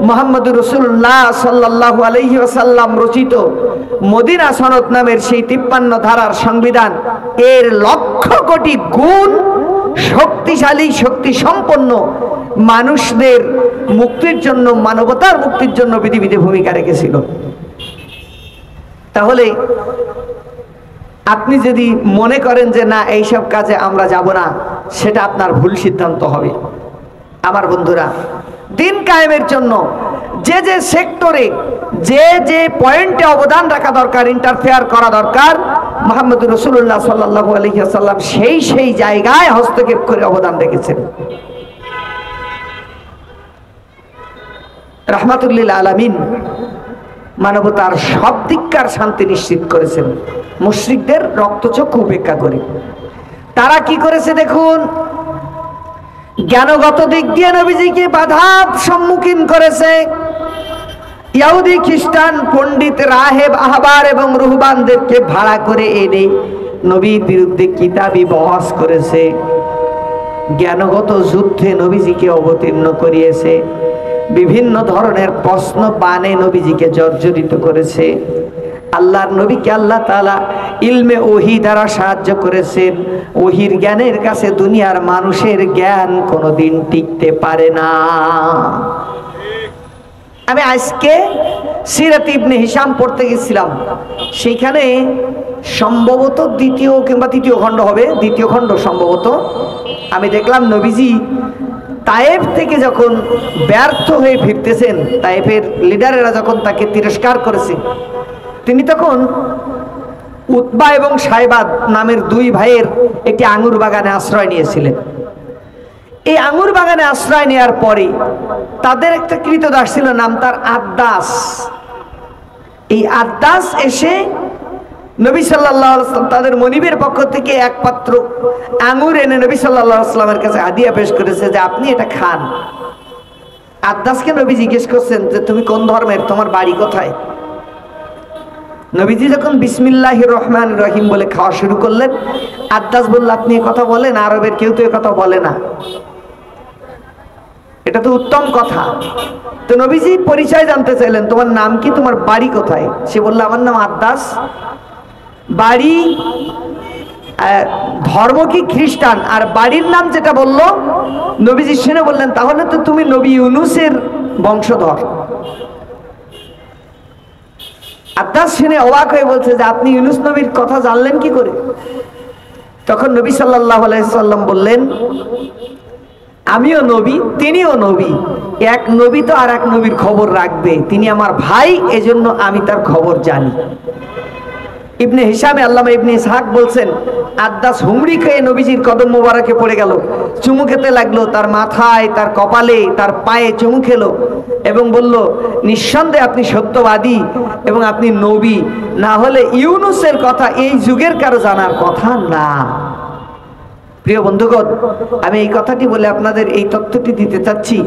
মুহাম্মদুর রাসূলুল্লাহ সাল্লাল্লাহু আলাইহি ওয়াসাল্লাম রচিত মদিনা সনদ নামের সেই 53 ধারার সংবিধান এর লক্ষ কোটি গুণ শক্তিশালী, শক্তি সম্পন্ন, মানুষদের মুক্তির জন্য, মানবতার মুক্তির জন্য পৃথিবীতে ভূমিকা রেখেছিল। তাহলে আপনি যদি মনে করেন যে না, এইসব কাজে আমরা যাব না, সেটা আপনার ভুল সিদ্ধান্ত হবে। আমার বন্ধুরা, দিন কায়েমের জন্য যে যে সেক্টরে, যে যে পয়েন্টে অবদান রাখা দরকার, ইন্টারফেয়ার করা দরকার, মুহাম্মদুর রাসূলুল্লাহ সাল্লাল্লাহু আলাইহি ওয়াসাল্লাম সেই জায়গায় হস্তক্ষেপ করে অবদান রেখেছেন। রাহমাতুল লিল আলামিন মানবতার সব দিককার শান্তি নিশ্চিত করেছেন মুশরিকদের রক্তচক্ষু উপেক্ষা করে। তারা কি করেছে দেখুন, জ্ঞানগত দিক দিয়ে নবীজিকে বাধার সম্মুখীন করেছে। ইহুদি, খ্রিস্টান, পণ্ডিত, রাহেব, আহবার এবং রুহবানদেরকে ভাড়া করে এনে নবীর বিরুদ্ধে কিতাবি বহস করেছে। জ্ঞানগত যুদ্ধে নবীজিকে অবতীর্ণ করিয়েছে। বিভিন্ন ধরনের প্রশ্ন বানে নবীজিকে জর্জরিত করেছে। আল্লাহর নবীকে আল্লাহ তাআলা ইলমে ওহী দ্বারা সাহায্য করেছেন। ওহীর জ্ঞানের কাছে দুনিয়ার মানুষের জ্ঞান কোনোদিন টিকতে পারে না। আমি আজকে সিরাত ইবনে হিশাম পড়তে গেছিলাম, সেইখানে সম্ভবত দ্বিতীয় কিংবা তৃতীয় খণ্ড হবে, দ্বিতীয় খণ্ড সম্ভবত, আমি দেখলাম নবীজি তায়েফ থেকে যখন ব্যর্থ হয়ে ফিরতেছেন, তায়েফের লিডারেরা যখন তাকে তিরস্কার করেছে, তিনি তখন উতবা এবং সাইবাদ নামের দুই ভাইয়ের একটি আঙ্গুর বাগানে আশ্রয় নিয়েছিলেন। এই আঙ্গুর বাগানে আশ্রয় নেওয়ার পরে তাদের একটা কৃতদাস ছিল, নাম তার আদ্দাস। এই আদ্দাস এসে নবী সাল্লাল্লাহু আলাইহি ওয়াসাল্লাম তাদের মনিবের পক্ষ থেকে এক পাত্র আঙ্গুর এনে নবী সাল্লাল্লাহু আলাইহি ওয়াসাল্লামের কাছে হাদিয়া পেশ করেছে যে আপনি এটা খান। আদ্দাসকে নবী জিজ্ঞেস করছেন যে তুমি কোন ধর্মের, তোমার বাড়ি কোথায়? নবীজি যখন বিসমিল্লাহির রহমানির রহিম বলে খাওয়া শুরু করলেন, আদ্দাস বলল আপনি এ কথা বলেন, আরবের কেউ তো এ কথা বলে না, এটা তো উত্তম কথা। তো নবীজি পরিচয় জানতে চাইলেন, তোমার নাম কি, তোমার বাড়ি কোথায়? সে বলল আমার নাম আদ্দাস, বাড়ি, ধর্ম কি খ্রিস্টান, আর বাড়ির নাম যেটা বললো নবীজি শুনে বললেন তাহলে তো তুমি নবী ইউনূসের বংশধর। আদ্দাস শুনে অবাক হয়ে বলছে যে আপনি ইউনূস নবীর কথা জানলেন কি করে? তখন নবী সাল্লাল্লাহু আলাইহি সাল্লাম বললেন আমিও নবী, তিনিও নবী, এক নবী তো আর এক নবীর খবর রাখবে, তিনি আমার ভাই, এজন্য আমি তার খবর জানি। ইবনে হিশামে আল্লামা ইবনে ইসহাক বলছেন, আদ্দাস হুমড়ি খেয়ে নবীজির কদম মোবারকে পড়ে গেল, চুমু খেতে লাগলো, তার মাথায়, তার কপালে, তার পায়ে চুমু খেলো এবং বলল, নিঃসন্দেহে আপনি সত্যবাদী এবং আপনি নবী, না হলে ইউনুসের কথা এই যুগের কারো জানার কথা না। প্রিয় বন্ধুগণ, আমি এই কথাটি বলে আপনাদের এই তথ্যটি দিতে চাচ্ছি,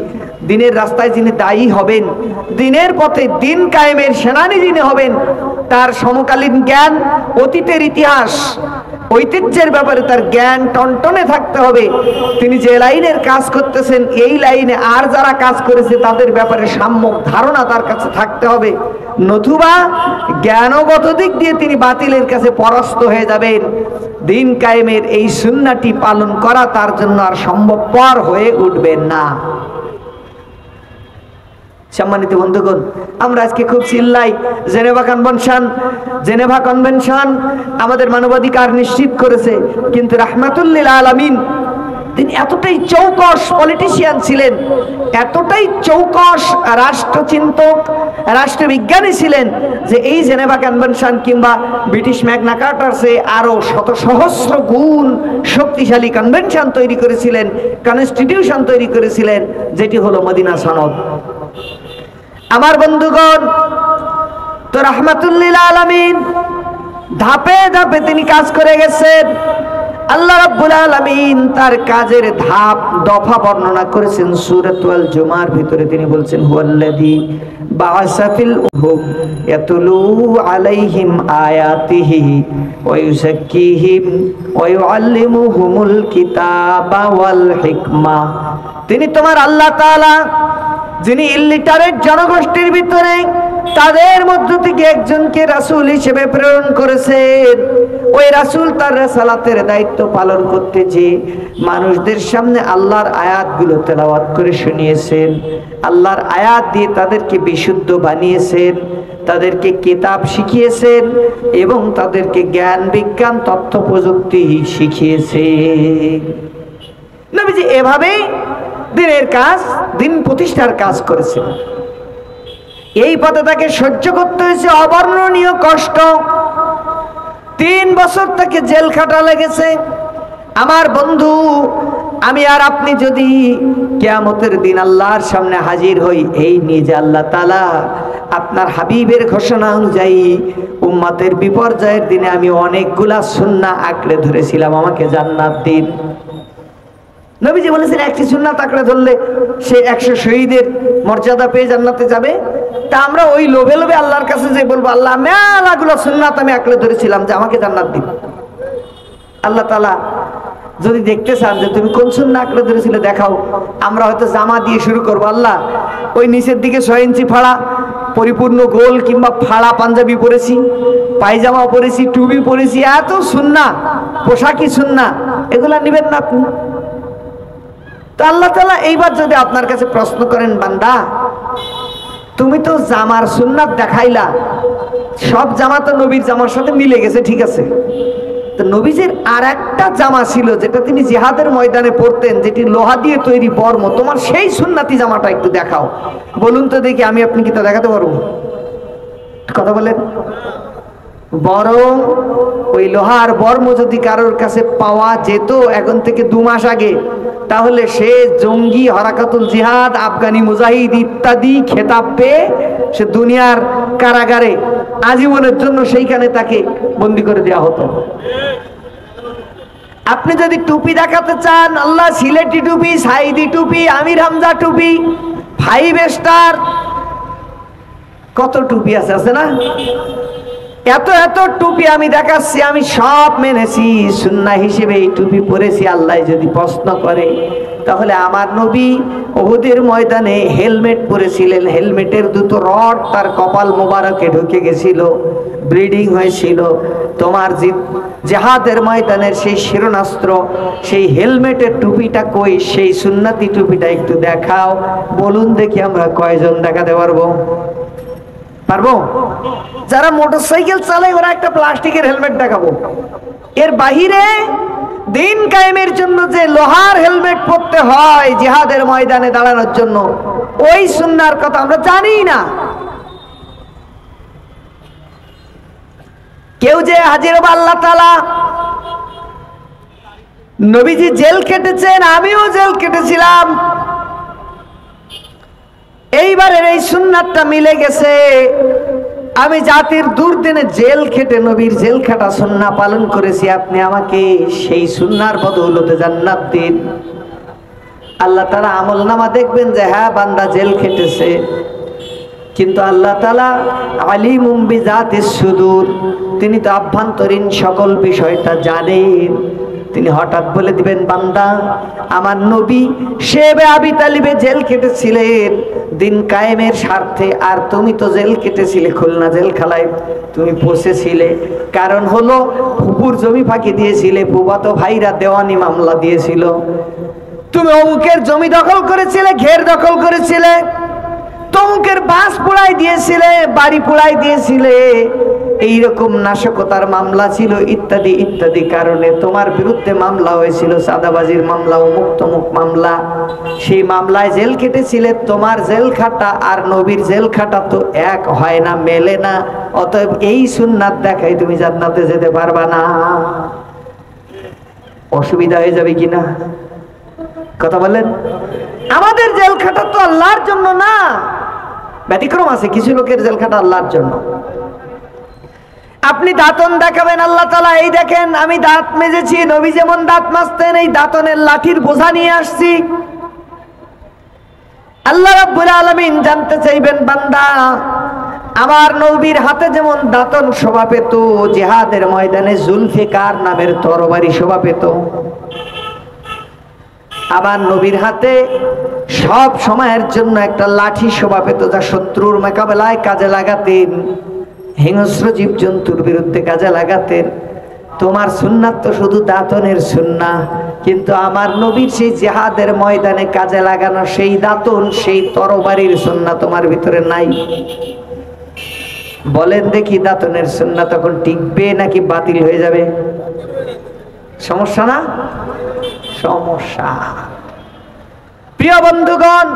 দিনের রাস্তায় যিনি দায়ী হবেন, দিনের পথে দিন কায়েমের সেনানী যিনি হবেন, তার সমকালীন জ্ঞান, অতীতের ইতিহাস, ঐতিহ্যের ব্যাপারে তার জ্ঞান টনটনে থাকতে হবে। তিনি যে লাইনের কাজ করতেছেন এই লাইনে আর যারা কাজ করেছে তাদের ব্যাপারে সম্যক ধারণা তার কাছে থাকতে হবে, নতুবা জ্ঞানগত দিক দিয়ে তিনি বাতিলের কাছে পরাস্ত হয়ে যাবেন। দিন কায়েমের এই সুন্নাহটি পালন করা তার জন্য আর সম্ভবপর হয়ে উঠবে না। সম্মানিত বন্ধুগণ, আমরা আজকে খুব চিল্লাই জেনেভা কনভেনশন আমাদের মানবাধিকার নিশ্চিত করেছে, কিন্তু রাহমাতুল্লিল আলামিন তিনি এতটাই চৌকস পলিটিশিয়ান ছিলেন, এতটাই চৌকস রাষ্ট্রচিন্তক, রাষ্ট্রবিজ্ঞানী ছিলেন যে এই জেনেভা কনভেনশন কিংবা ব্রিটিশ ম্যাগনা কার্টারসে আরো শত সহস্র গুণ শক্তিশালী কনভেনশন তৈরি করেছিলেন, কনস্টিটিউশন তৈরি করেছিলেন, যেটি হলো মদিনা সনদ। আমার বন্ধুগণ, তো রাহমাতুল্লিল আলামিন ধাপে ধাপে তিনি কাজ করে গেছেন। আল্লাহ রাব্বুল আলামিন তার কাজের ধাপ দফা বর্ণনা করেছেন সূরাতুল জুমার ভিতরে। তিনি বলছেন, হুয়াল্লাযী বাআসা ফিল উহুম ইয়াতুলু আলাইহিম আয়াতিহি ওয়া ইউযাক্কিহিম ওয়া ইউআল্লিমুহুমুল কিতাবা ওয়াল হিকমা। তিনি তোমার আল্লাহ তাআলা, যিনি ইল্লিটারেট জনগোষ্ঠীর ভিতরে তাদের মধ্য থেকে একজনকে রাসূল হিসেবে প্রেরণ করেছেন। ওই রাসূল তার রিসালাতের দায়িত্ব পালন করতে যে মানুষদের সামনে আল্লাহর আয়াতগুলো তেলাওয়াত করে শুনিয়েছেন, আল্লাহর আয়াত দিয়ে তাদেরকে বিশুদ্ধ বানিয়েছেন, তাদেরকে কিতাব শিখিয়েছেন এবং তাদেরকে জ্ঞান বিজ্ঞান তথ্য প্রযুক্তি শিখিয়েছেন। নবীজি এভাবেই দিনের কাজ, দিন প্রতিষ্ঠার কাজ করেছেন। এই পথে তাকে সহ্য করতে হয়েছে অবর্ণনীয় কষ্ট। 3 বছর তাকে জেল খাটা লেগেছে। আমার বন্ধু, আমি আর আপনি যদি কিয়ামতের দিন আল্লাহর সামনে হাজির হই, এই নিয়ে যে আল্লাহ তাআলা আপনার হাবিবের ঘোষণা অনুযায়ী উম্মতের বিপর্যয়ের দিনে আমি অনেকগুলা সুন্নাহ আঁকড়ে ধরেছিলাম, আমাকে জান্নাত দিন। নবীজি বলেছেন, একটি সুন্নাত আঁকড়ে ধরলে সে 100 শহীদের মর্যাদা পেয়ে জান্নাতে যাবে। তা আমরা ওই লোভে লোভে আল্লাহর কাছে যে বলবো, আল্লাহ মেলাগুলো সুন্নাত আমি আঁকড়ে ধরেছিলাম, যে আমাকে জান্নাত দিন। আল্লাহ তাআলা যদি দেখতে চান যে তুমি কোন সুন্নাহ আঁকড়ে ধরেছিলে দেখাও, আমরা হয়তো জামা দিয়ে শুরু করবো, আল্লাহ ওই নিচের দিকে 6 ইঞ্চি ফাড়া পরিপূর্ণ গোল কিংবা ফাড়া পাঞ্জাবি পরেছি, পায়জামা পরেছি, টুপি পরেছি, এত সুন্নাহ, পোশাকি সুন্নাহ, এগুলা নিবেন না আপনি? তো আল্লাহ তাআলা এইবার যদি আপনার কাছে প্রশ্ন করেন, বান্দা তুমি তো জামার সুন্নাত দেখাইলা, সব জামা তো নবীর জামার সাথে মিলে গেছে, ঠিক আছে, তো নবীজির আর একটা জামা ছিল যেটা তিনি জিহাদের ময়দানে পরতেন, যেটি লোহা দিয়ে তৈরি বর্ম, তোমার সেই সুন্নাতি জামাটা একটু দেখাও। বলুন তো দেখি, আমি আপনি কি তা দেখাতে পারবো? কথা বলেন। বরং ওই লোহার বর্ম যদি কারোর কাছে পাওয়া যেত এখন থেকে 2 মাস আগে, তাহলে সে জঙ্গি, হরাকাতুল জিহাদ, আফগানি মুজাহিদ ইত্যাদি খেতাব পেয়ে সে দুনিয়ার কারাগারে আজীবনের জন্য সেইখানে তাকে বন্দী করে দেওয়া হতো। আপনি যদি টুপি দেখাতে চান, আল্লাহ সিলেটি টুপি, সাইদি টুপি, আমির হামজা টুপি, 5 স্টার, কত টুপি আছে, আছে না? এত এত টুপি আমি দেখাচ্ছি, আমি সব মেনেছি, সুন্নাহ হিসেবে এই টুপি পরেছি। আল্লাহ যদি প্রশ্ন করে, তাহলে আমার নবী উহুদের ময়দানে হেলমেট পরেছিলেন, হেলমেটের 2টো রড তার কপাল মোবারকে ঢুকে গেছিল, ব্লিডিং হয়েছিল। তোমার জিহাদের ময়দানের সেই শিরোনাস্ত্র, সেই হেলমেটের টুপিটা কই? সেই সুন্নতি টুপিটা একটু দেখাও। বলুন দেখি আমরা কয়জন দেখাতে পারবো? পারবো? যারা মোটরসাইকেল চালায় ওরা একটা প্লাস্টিকের হেলমেট দেখাবো। এর বাহিরে দিন কায়েমের জন্য যে লোহার হেলমেট পরতে হয় জিহাদের ময়দানে দাঁড়ানোর জন্য, ওই সুন্নাহর কথা আমরা জানি না। কেউ যে হাজির হবে আল্লাহ তাআলা। নবীজি জেল কেটেছেন, আমিও জেল কেটেছিলাম। এইবারের এই সুন্নাতটা মিলে গেছে। আমি জাতির দুর্দিনে জেল খেটে নবীর জেল খাটা সুন্নাহ পালন করেছি। আপনি আমাকে সেই সুন্নাহর বদৌলতে জান্নাত দিন। আল্লাহ তাআলা আমলনামা দেখবেন যে হ্যাঁ বান্দা জেল খেটেছে, কিন্তু আল্লাহ তাআলা আলিমুম বিজাতিস সুদূর, তিনি তো আভ্যন্তরীণ সকল বিষয়টা জানেন। তিনি হঠাৎ বলে দিবেন বান্দা আমার নবী শেবে আবি তালিবে জেল কেটেছিলেন দিন কায়েমের স্বার্থে, আর তুমি তো জেল কেটেছিলে খুলনা জেলখানায়, তুমি বসেছিলে। কারণ হলো ফুপুর জমি ফাঁকি দিয়েছিলে, ফুফাতো ভাইরা দেওয়ানি মামলা দিয়েছিল, তুমি অমুকের জমি দখল করেছিলে, ঘের দখল করেছিলে, তমুকের বাস পোড়াই দিয়েছিলে, বাড়ি পোড়াই দিয়েছিলে, এইরকম নাশকতার মামলা ছিল ইত্যাদি ইত্যাদি কারণে তোমার বিরুদ্ধে মামলা হয়েছিল, সাদাবাজির মামলা, অমুক তমুক মামলা। সেই মামলায় জেল কেটেছিলে। তোমার জেল খাটা আর নবীর জেল খাটা তো এক হয় না, মেলে না। অতএব এই সুন্নাত দেখাই তুমি জান্নাতে যেতে পারবা না। অসুবিধা হয়ে যাবে কিনা কথা বলেন? আমাদের জেল খাটা তো আল্লাহর জন্য না, ব্যতিক্রম আছে, কিছু লোকের জেল খাটা আল্লাহর জন্য। আপনি দাঁতন দেখাবেন, আল্লাহ তাআলা এই দেখেন আমি দাঁত মেজেছি, নবী যেমন দাঁত মাজতেন এই দাঁতনের লাঠির বোঝা নিয়ে আসছি। আল্লাহ রাব্বুল আলামিন জানতে চাইবেন বান্দা আমার নবীর হাতে যেমন দাঁতন শোভা পেত, জিহাদের ময়দানে জুলফিকার নামের তরবারি শোভা পেত, আবার নবীর হাতে সব সময়ের জন্য একটা লাঠি শোভা পেত, যা শত্রুর মোকাবেলায় কাজে লাগাতেন, হিংস্র জীবজন্তুর বিরুদ্ধে কাজে লাগাতেন। তোমার সুন্নাত তো শুধু দাঁতনের সুন্নাহ, কিন্তু আমার নবীর সেই জিহাদের ময়দানে কাজে লাগানো সেই দাঁতন, সেই তরবারির সুন্নাহ তোমার ভিতরে নাই। বলেন দেখি দাঁতনের সুন্নাহ তখন টিকবে নাকি বাতিল হয়ে যাবে? সমস্যা না? সমস্যা। প্রিয় বন্ধুগণ,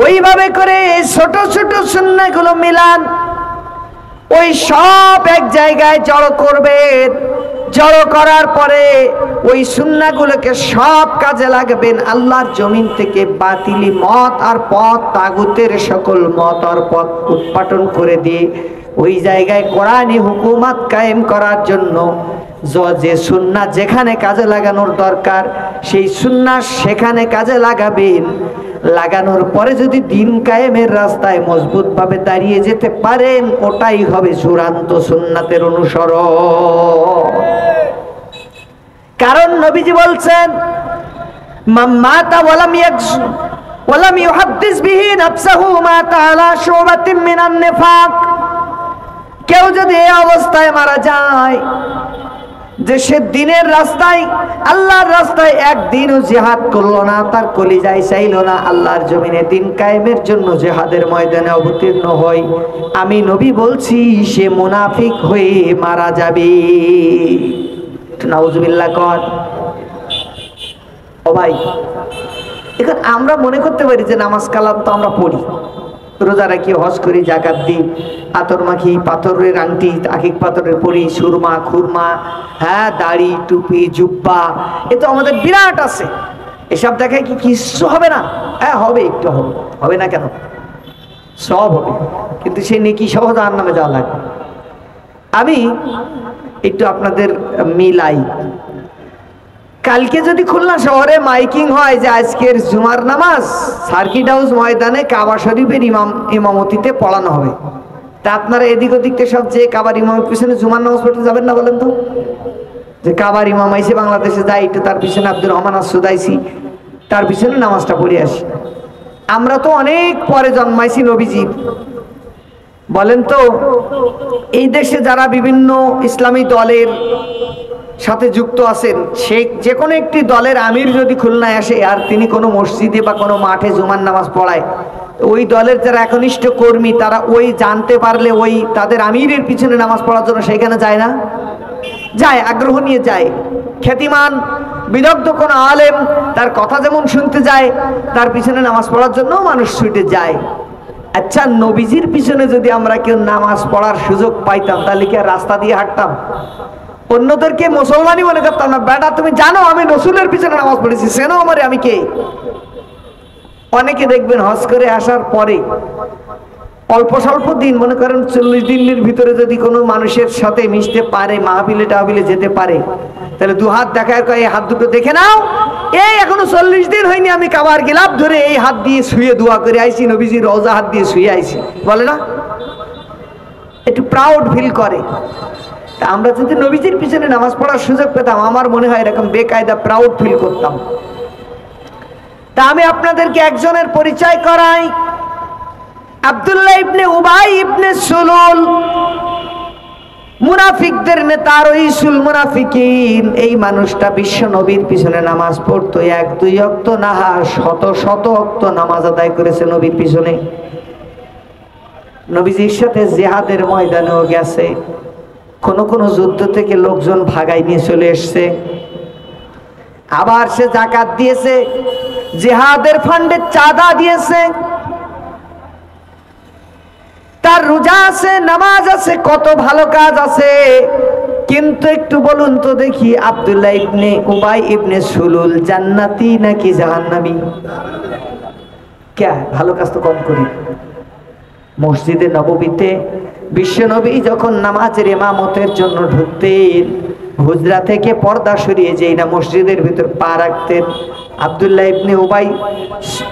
ওইভাবে করে ছোট ছোট সুন্নাহগুলো মিলান, ওই সব এক জায়গায় জড়ো করবেন। জড়ো করার পরে ওই সুন্নাহগুলোকে সব কাজে লাগাবেন। আল্লাহর জমিন থেকে বাতিলি মত আর পথ, তাগুতের সকল মত আর পথ উৎপাটন করে দিয়ে ওই জায়গায় কোরআনি হুকুমত কায়েম করার জন্য যে সুন্নাহ যেখানে কাজে লাগানোর দরকার সেই সুন্নাহ সেখানে কাজে লাগাবেন। লাগানোর পরে যদি দিন কায়েমের রাস্তায় মজবুত ভাবে দাঁড়িয়ে যেতে পারেন, ওটাই হবে চূড়ান্ত সুন্নাতের অনুসরণ। কারণ নবীজি বলছেন মাতা ওয়ালাম ইউহাদ্দিস বিহি নাফসাহু মাতা আলা শুবাতিন মিনান নিফাক। কেউ যদি এই অবস্থায় মারা যায় যে সে দিনের রাস্তায়, আল্লাহর রাস্তায় একদিনও জিহাদ করলো না, তার কলিজায় চাইল না আল্লাহর জমিনে দিন কায়েমের জন্য জিহাদের ময়দানে অবতীর্ণ হয়, আমি নবী বলছি সে মুনাফিক হয়ে মারা যাবে। নাউজুবিল্লাহ কর। ও ভাই, এখন আমরা মনে করতে পারি যে নামাজ কালাম তো আমরা পড়ি, রোজা রাখি, হজ করি, জাকাত দিই, আতর মাখি, পাথরের আংটি, আকিক পাথরের পরি, সুরমা, খুরমা, হ্যাঁ দাড়ি, টুপি, জুব্বা, এ তো আমাদের বিরাট আছে। এসব দেখায় কি কিছু হবে না? হ্যাঁ হবে, একটু হবে, হবে না কেন? সব হবে, কিন্তু সেই নেকি সহ জাহান্নামে যাওয়া লাগবে। আমি একটু আপনাদের মিলাই। কালকে যদি খুলনা শহরে মাইকিং হয় যে আজকের জুমার নামাজ সার্কিট হাউস ময়দানে কাবা শরীফের ইমামতিতে পড়ানো হবে, তা আপনারা এদিক ওদিক থেকে সব যে কাবার ইমামের পিছনে জুমার নামাজ পড়তে যাবেন না বলেন তো? যে কাবার ইমাম আইসে বাংলাদেশে যাই, একটু তার পিছনে আব্দুর রহমান আসুদ আইসি, তার পিছনে নামাজটা পড়ে আসি। আমরা তো অনেক পরে জন্মাইছি নবীজি। বলেন তো, এই দেশে যারা বিভিন্ন ইসলামী দলের সাথে যুক্ত আছেন, সে যে কোনো একটি দলের আমির যদি খুলনায় আসে আর তিনি কোনো মসজিদে বা কোনো মাঠে জুমার নামাজ পড়ায়, ওই দলের যারা একনিষ্ঠ কর্মী তারা ওই জানতে পারলে ওই তাদের আমিরের পিছনে নামাজ পড়ার জন্য সেখানে যায় না? যায়, আগ্রহ নিয়ে যায়। খ্যাতিমান বিদগ্ধ কোনো আলেম তার কথা যেমন শুনতে যায়, তার পিছনে নামাজ পড়ার জন্য মানুষ ছুটে যায়। আচ্ছা, নবীজির পিছনে যদি আমরা কেউ নামাজ পড়ার সুযোগ পাইতাম তাহলে কি আর রাস্তা দিয়ে হাঁটতাম? অন্যদেরকে মুসলমানই মনে করতাম না? বেটা তুমি জানো আমি রসুলের পিছনে নামাজ পড়েছি, সেনো আমারে, আমি কে? অনেকে দেখবেন হজ করে আসার পরে অল্প স্বল্প দিন, মনে করেন 40 দিনের ভিতরে যদি কোনো মানুষের সাথে মিশতে পারে, মাহফিলে টাহফিলে যেতে পারে, তাহলে দু হাত দেখায় কয় এই হাত দুটো দেখে নাও, এই এখনো 40 দিন হয়নি আমি কাবার গিলাফ ধরে এই হাত দিয়ে শুয়ে দোয়া করে আইছি, নবীজির রওজা হাত দিয়ে শুয়ে আইছি, বলে না? একটু প্রাউড ফিল করে। তা আমরা যদি নবীজির পিছনে নামাজ পড়ার সুযোগ পেতাম, আমার মনে হয় এরকম বেকায়দা প্রাউড ফিল করতাম। তা আমি আপনাদেরকে একজনের পরিচয় করাই, আব্দুল্লাহ ইবনে উবাই ইবনে সুলুল, মুনাফিকদের নেতা, রইসুল মুনাফিকিন। এই মানুষটা বিশ্ব নবীর পিছনে নামাজ পড়তো, 1-2 ওয়াক্ত না শত শত ওয়াক্ত নামাজ আদায় করেছে নবীর পিছনে। নবীজির সাথে জিহাদের ময়দানেও গেছে, কোন কোন যুদ্ধ থেকে লোকজন ভাগাই নিয়ে চলে এসছে। আবার সে যাকাত দিয়েছে, জিহাদের ফান্ডে চাঁদা দিয়েছে, তার রোজা আছে, নামাজ আছে, কত ভালো কাজ আছে। কিন্তু একটু বলুন তো দেখি, আব্দুল্লাহ ইবনে উবাই ইবনে সুলুল জান্নাতি নাকি জাহান্নামী? কে ভালো কাজ তো কম করি। মসজিদে নববীতে বিশ্বনবী যখন নামাজের ইমামতের জন্য ঢুকতেন, হুজরা থেকে পর্দা সরিয়ে যেই না মসজিদের ভিতর পা রাখতেন, আব্দুল্লাহ ইবনে উবাই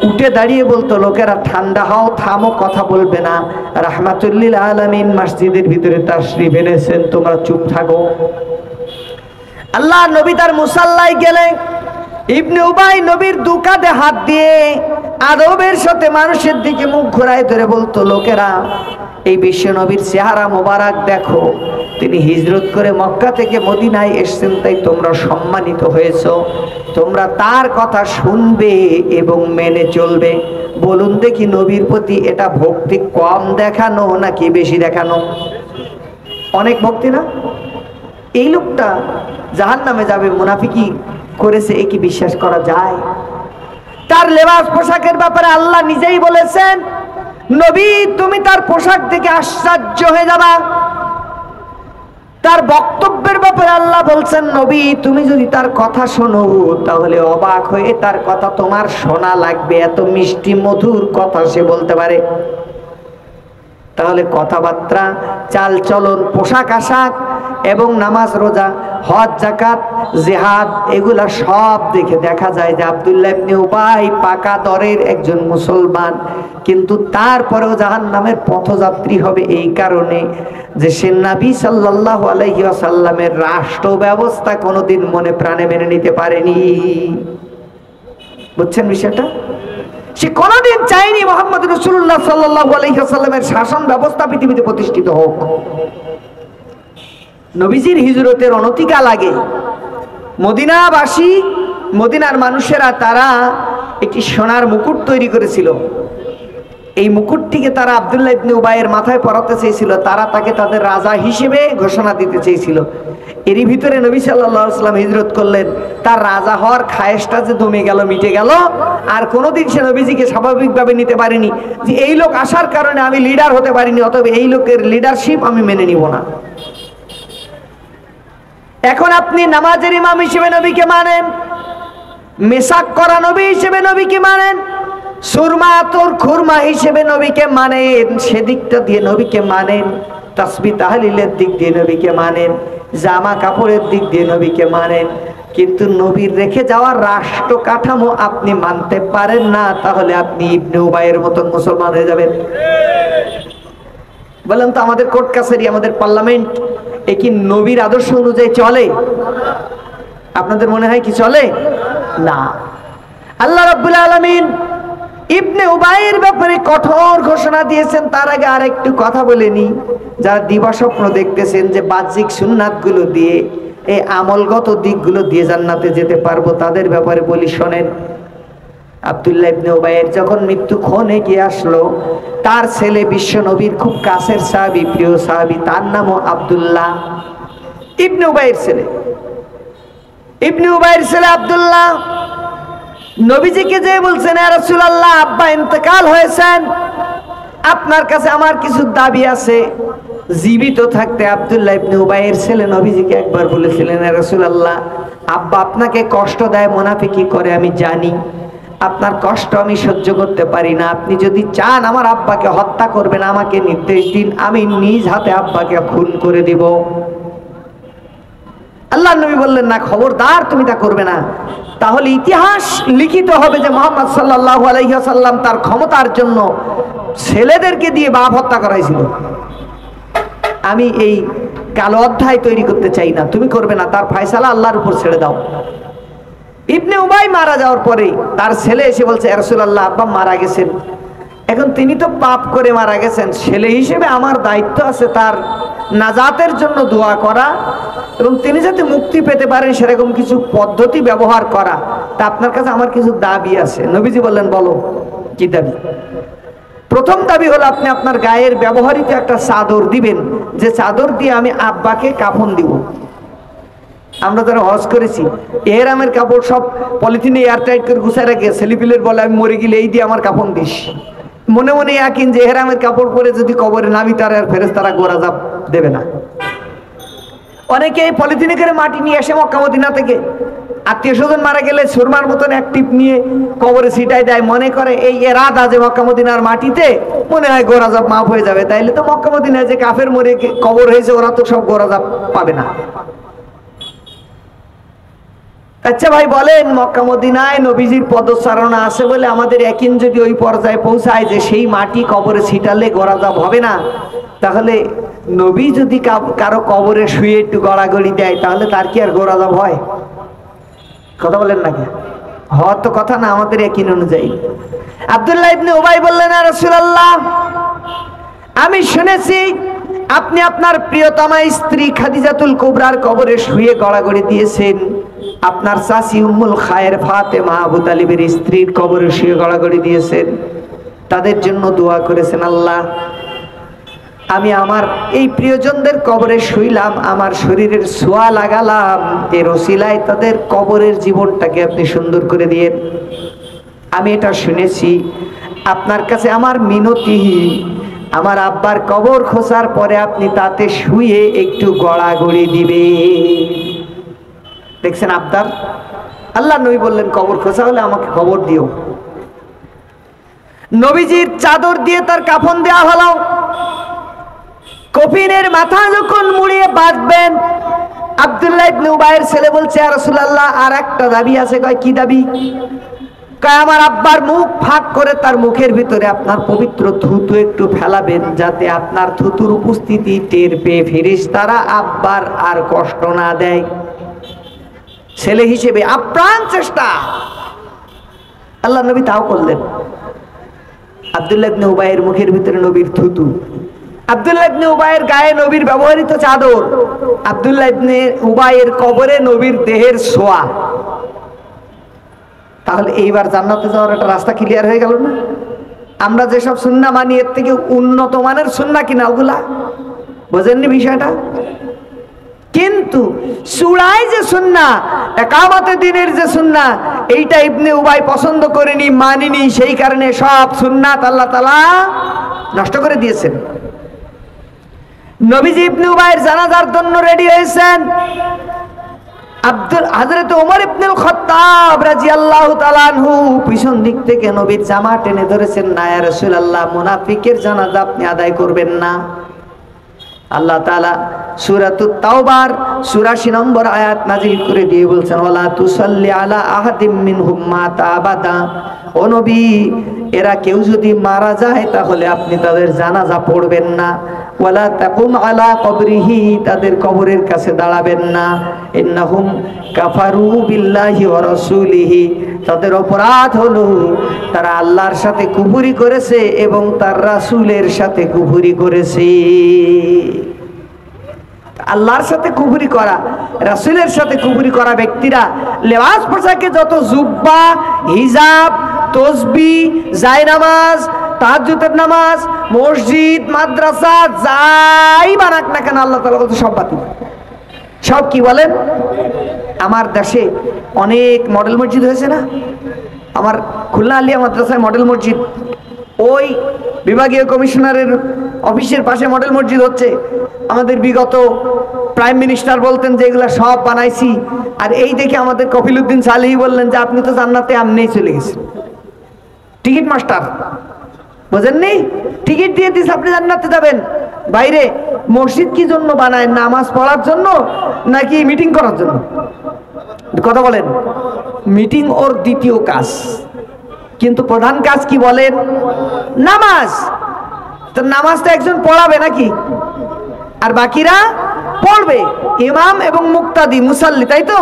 উঠে দাঁড়িয়ে বলতো, লোকেরা ঠান্ডা হও, থামো, কথা বলবে না, রাহমাতুল্লিল আলামিন মসজিদের ভিতরে তাশরিফ এনেছেন, তোমরা চুপ থাকো। আল্লাহ নবী তার মুসাল্লায় গেলেন, ইবনে উবাই নবীর দুকাতে হাত দিয়ে আদবের সাথে মানুষের দিকে মুখ ঘোরায় ধরে বলতো, লোকেরা এই বিশ্ব নবীর চেহারা মোবারক দেখো, তিনি হিজরত করে মক্কা থেকে মদিনায় এসেছেন, তাই তোমরা সম্মানিত হয়েছো, তোমরা তার কথা শুনবে এবং মেনে চলবে। বলুন দেখি, নবীর প্রতি এটা ভক্তি কম দেখানো নাকি বেশি দেখানো? অনেক ভক্তি না? এই লোকটা জাহান্নামে যাবে, মুনাফিকি করেছে, এ কি বিশ্বাস করা যায়? তার লেবাস পোশাকের ব্যাপারে আল্লাহ নিজেই বলেছেন, নবী তুমি তার পোশাক দেখে আশ্চর্য হয়ে যাবা। তার বক্তব্যের ব্যাপারে আল্লাহ বলছেন, নবী তুমি যদি তার কথা শোনো তাহলে অবাক হয়ে তার কথা তোমার শোনা লাগবে, এত মিষ্টি মধুর কথা সে বলতে পারে। তাহলে কথাবার্তা, চাল চলন, পোশাক আশাক এবং নামাজ রোজা, হজ জাকাত, জিহাদ, এগুলা সব দেখে দেখা যায় যে আব্দুল্লাহ ইবনে উবাই পাকা দরের একজন মুসলমান। কিন্তু তারপরেও জাহান্নামের পথযাত্রী হবে এই কারণে যে সে নবী সাল্লাল্লাহু আলাইহি ওয়াসাল্লামের রাষ্ট্র ব্যবস্থা কোনোদিন মনে প্রাণে মেনে নিতে পারেনি। বুঝছেন বিষয়টা? সে কোনোদিন চায়নি মুহাম্মদ রাসূলুল্লাহ সাল্লাল্লাহু আলাইহি ওয়াসাল্লামের শাসন ব্যবস্থা পৃথিবীতে প্রতিষ্ঠিত হোক। নবীজির হিজরতের অনতিকাল আগে মদিনাবাসী, মদিনার মানুষেরা তারা একটি সোনার মুকুট তৈরি করেছিল। এই মুকুটটিকে তারা আব্দুল্লাহ ইবনে উবাইয়ের মাথায় পরাতে চেয়েছিল, তারা তাকে তাদের রাজা হিসেবে ঘোষণা দিতে চেয়েছিল। এরই ভিতরে নবী সাল্লাল্লাহু আলাইহি ওয়াসাল্লাম হিজরত করলেন, তার রাজা হওয়ার খায়েশটা যে দমে গেল, মিটে গেল। আর কোনোদিন সে নবীজিকে স্বাভাবিকভাবে নিতে পারেনি যে এই লোক আসার কারণে আমি লিডার হতে পারিনি, অতএব এই লোকের লিডারশিপ আমি মেনে নিব না। এখন আপনি নামাজের ইমাম হিসেবে নবীকে মানেন, মেসাক করা নবী হিসেবে নবীকে মানেন, সুরমা আতর খুরমা হিসেবে নবীকে মানেন, সেদিকটা দিয়ে নবীকে মানেন, তাসবিহ তাহলিলের দিক দিয়ে নবীকে মানেন, জামা কাপড়ের দিক দিয়ে নবীকে মানেন, কিন্তু নবীর রেখে যাওয়ার রাষ্ট্র কাঠামো আপনি মানতে পারেন না, তাহলে আপনি ইবনে উবাইয়ের মতন মুসলমান হয়ে যাবেন। বলেন তো, আমাদের কোর্ট কাছারি, আমাদের পার্লামেন্ট এ কি নবীর আদর্শ অনুযায়ী চলে? আপনাদের মনে হয় কি চলে? না। আল্লাহ রাব্বুল আলামিন ইবনে উবাইয়ের ব্যাপারে কঠোর ঘোষণা দিয়েছেন। তার আগে আর একটু কথা বলে নি, যারা দিবাস্বপ্ন দেখতেছেন যে বাহ্যিক সুন্নাতগুলো দিয়ে, এই আমলগত দিকগুলো দিয়ে জান্নাতে যেতে পারবো, তাদের ব্যাপারে বলি শোনেন। আব্দুল্লাহ ইবনে উবাইয়ের যখন মৃত্যুক্ষণ এগিয়ে আসলো, তার ছেলে বিশ্ব নবীর খুব কাছের সাহাবী, প্রিয় সাহাবী, তার নামও আব্দুল্লাহ, ইবনে উবাইয়ের ছেলে। ইবনে উবাইয়ের ছেলে আব্দুল্লাহ নবীজিকে যে বলছেন, ইয়া রাসূলুল্লাহ আব্বা ইন্তেকাল হয়েছেন, আপনার কাছে আমার কিছু দাবি আছে। জীবিত থাকতে আব্দুল্লাহ ইবনে উবাইয়ের ছেলে নবীজিকে একবার বলেছিলেন, ইয়া রাসূলুল্লাহ, আব্বা আপনাকে কষ্ট দেয়, মুনাফিকি করে, আমি জানি, আপনার কষ্ট আমি সহ্য করতে পারি না। আপনি যদি চান আমার আব্বাকে হত্যা করবেন, আমাকে নির্দেশ দিন, আমি নিজ হাতে আব্বাকে খুন করে দিব। আল্লাহ নবী বললেন, না, খবরদার, তুমি তা করবে না। তাহলে ইতিহাস লিখিত হবে যে মুহাম্মদ সাল্লাল্লাহু আলাইহি ওয়াসাল্লাম তার ক্ষমতার জন্য ছেলেদেরকে দিয়ে বাপ হত্যা করাইছিল। আমি এই কালো অধ্যায় তৈরি করতে চাই না, তুমি করবে না, তার ফয়সালা আল্লাহর উপর ছেড়ে দাও। ইবনে উবাই মারা যাওয়ার পরে তার ছেলে এসে বলছে, ইয়া রাসূলুল্লাহ, আব্বা মারা গেছেন, এখন তিনি তো পাপ করে মারা গেছেন, ছেলে হিসেবে আমার দায়িত্ব আছে তার নাজাতের জন্য দোয়া করা এবং তিনি যাতে মুক্তি পেতে পারেন সেরকম কিছু পদ্ধতি ব্যবহার করা। তা আপনার কাছে আমার কিছু দাবি আছে। নবীজি বললেন, বলো, কি দাবি? প্রথম দাবি হলো আপনি আপনার গায়ের ব্যবহৃত একটা চাদর দিবেন, যে চাদর দিয়ে আমি আব্বাকে কাফন দিব। আমরা যারা হজ করেছি, এহরামের কাপড় সব পলিথিনে এয়ারটাইট করে গুছায় রাখে, ছেলেপিলের বলে আমি মরে গেলে এই দিয়ে আমার কাফন দিস। মনে মনে ইয়াকিন যে এহরামের কাপড় পরে যদি কবরে নামি, তার আর ফেরেশতারা গোরাজাব দেবে না। অনেকে এই পলিথিনে করে মাটি নিয়ে আসে মক্কা মদিনা থেকে, আত্মীয় স্বজন মারা গেলে সুরমার মতন এক টিপ নিয়ে কবরে ছিটাই দেয়, মনে করে এই এরাদা যে মক্কা মদিনার মাটিতে মনে হয় গোরাজাব মাফ হয়ে যাবে। তাইলে তো মক্কা মদিনায় যে কাফের মরে কবর হয়েছে ওরা তো সব গোরাজাব পাবে না। আচ্ছা ভাই বলেন, মক্কা মদিনায় নবীজির পদচারণা আছে বলে আমাদের একিন যদি ওই পর্যায়ে পৌঁছায় যে সেই মাটি কবরে ছিটালে গোরাজাব হবে না, তাহলে নবী যদি কারো কবরে শুয়ে একটু গড়াগড়ি দেয়, তাহলে তার কি আর গোরাজাব হয়? কথা বলেন নাকি? হওয়ার তো কথা না আমাদের একিন অনুযায়ী। আব্দুল্লাহ ইবনে উবাই বললেন, ইয়া রাসূলুল্লাহ, আমি শুনেছি আপনি আপনার প্রিয়তমা স্ত্রী খাদিজাতুল কুবরার কবরে শুয়ে গড়াগড়ি দিয়েছেন, আপনার চাচি উম্মুল খায়ের ফাতেমা আবু তালিবের স্ত্রীর কবরে শুয়ে গড়াগড়ি দিয়েছেন, তাদের জন্য দোয়া করেছেন। আল্লাহ, আমি আমার এই প্রিয়জনদের কবরে শুইলাম, আমার শরীরের ছোঁয়া লাগালাম, এর ওসিলায় তাদের কবরের জীবনটাকে আপনি সুন্দর করে দিয়েন। আমি এটা শুনেছি, আপনার কাছে আমার মিনতি, আমার আব্বার কবর খোঁচার পরে আপনি তাতে শুয়ে একটু গড়াগড়ি দিবে। দেখছেন আবদার? আল্লাহ নবী বললেন, কবর খোঁচা হলে আমাকে খবর দিও। নবীজির চাদর দিয়ে তার কাফন দেওয়া হলো। কফিনের মাথা যখন মুড়িয়ে বাঁধবেন, আব্দুল্লাহ ইবনে উবাইয়ের ছেলে বলছে, ইয়া রাসূলুল্লাহ, আর একটা দাবি আছে। কয়, কি দাবি? কয়, আমার আব্বার মুখ ফাঁক করে তার মুখের ভিতরে আপনার পবিত্র থুতু একটু ফেলাবেন, যাতে আপনার থুতুর উপস্থিতি টের পেয়ে ফেরেশতারা আব্বার আর কষ্ট না দেয়। ছেলে হিসেবে আপ্রাণ চেষ্টা। আল্লাহ নবী তাও করলেন। আব্দুল্লাহ ইবনে উবাইয়ের মুখের ভিতরে নবীর থুতু, আব্দুল্লাহ ইবনে উবাইয়ের গায়ে নবীর ব্যবহৃত চাদর, আব্দুল্লাহ ইবনে উবাইয়ের কবরে নবীর দেহের ছোঁয়া। তাহলে এইবার জান্নাতে যাওয়ার একটা রাস্তা ক্লিয়ার হয়ে গেল না? আমরা যেসব সুন্নাহ মানি এর থেকে উন্নত মানের সুন্নাহ কিনা ওগুলা? বোঝেননি বিষয়টা? কিন্তু চূড়ায় যে সুন্নাহ, ইকামতে দ্বীনের যে সুন্নাহ, এইটা ইবনে উবাই পছন্দ করেনি, মানিনি, সেই কারণে সব সুন্নাত আল্লাহ তাআলা নষ্ট করে দিয়েছেন। নবীজি ইবনে উবাইয়ের জানাজার জন্য রেডি হয়েছেন। হযরত ওমর ইবনুল খাত্তাব রাদিয়াল্লাহু তাআলা আনহু পিছন দিক থেকে নবীর জামা টেনে ধরেছেন, না ইয়া রাসূলুল্লাহ, মুনাফিকের জানাজা আপনি আদায় করবেন না। আল্লাহ তাআলা সূরাতুত তাওবার ৮৪ নম্বর আয়াত নাযিল করে দিয়ে বলছেন, ওয়ালা তুসাল্লি আলা আহাদিম মিনহুম মাতা আবাদা। ও নবী, এরা কেউ যদি মারা যায় তাহলে আপনি তাদের জানাজা পড়বেন না। ওয়ালা তাকুম আলা কবরিহি, তাদের কবরের কাছে দাঁড়াবেন না। ইন্নাহুম কাফারু বিল্লাহি ওয়া রাসূলিহি, তাদের অপরাধ হলো তারা আল্লাহর সাথে কুফরি করেছে এবং তার রাসূলের সাথে কুফরি করেছে। আল্লাহর সাথে কুফরি করা, রাসূলের সাথে কুফরি করা ব্যক্তিরা লেবাস পোশাকে যত জুব্বা, হিজাব, তসবিহ, জায়নামাজ, তাহাজ্জুদের নামাজ, মসজিদ, মাদ্রাসা যাই বানাক না কেন, আল্লাহ তাআলা বলতে সব বাতিল। সব কি বলেন? আমার দেশে অনেক মডেল মসজিদ হয়েছে না? আমার খুলনা আলিয়া মাদ্রাসায় মডেল মসজিদ ওই বিভাগীয় কমিশনারের অফিসের পাশে মডেল মসজিদ হচ্ছে। আমাদের বিগত প্রাইম মিনিস্টার বলতেন যে এগুলা সব বানাইছি, আর এই দেখে আমাদের কফিলউদ্দিন সালেহি বললেন যে আপনি তো জান্নাতে আমনেই চলে গেছেন। টিকিট মাস্টার বোঝেননি, টিকিট দিয়ে দিস আপনি জান্নাতে যাবেন। বাইরে মসজিদ কি জন্য বানায়? নামাজ পড়ার জন্য নাকি মিটিং করার জন্য? কথা বলেন। মিটিং ওর দ্বিতীয় কাজ, কিন্তু প্রধান কাজ কি বলেন? নামাজ। তো নামাজটা একজন পড়াবে নাকি, আর বাকিরা পড়বে, ইমাম এবং মুক্তাদি মুসাল্লি, তাই তো?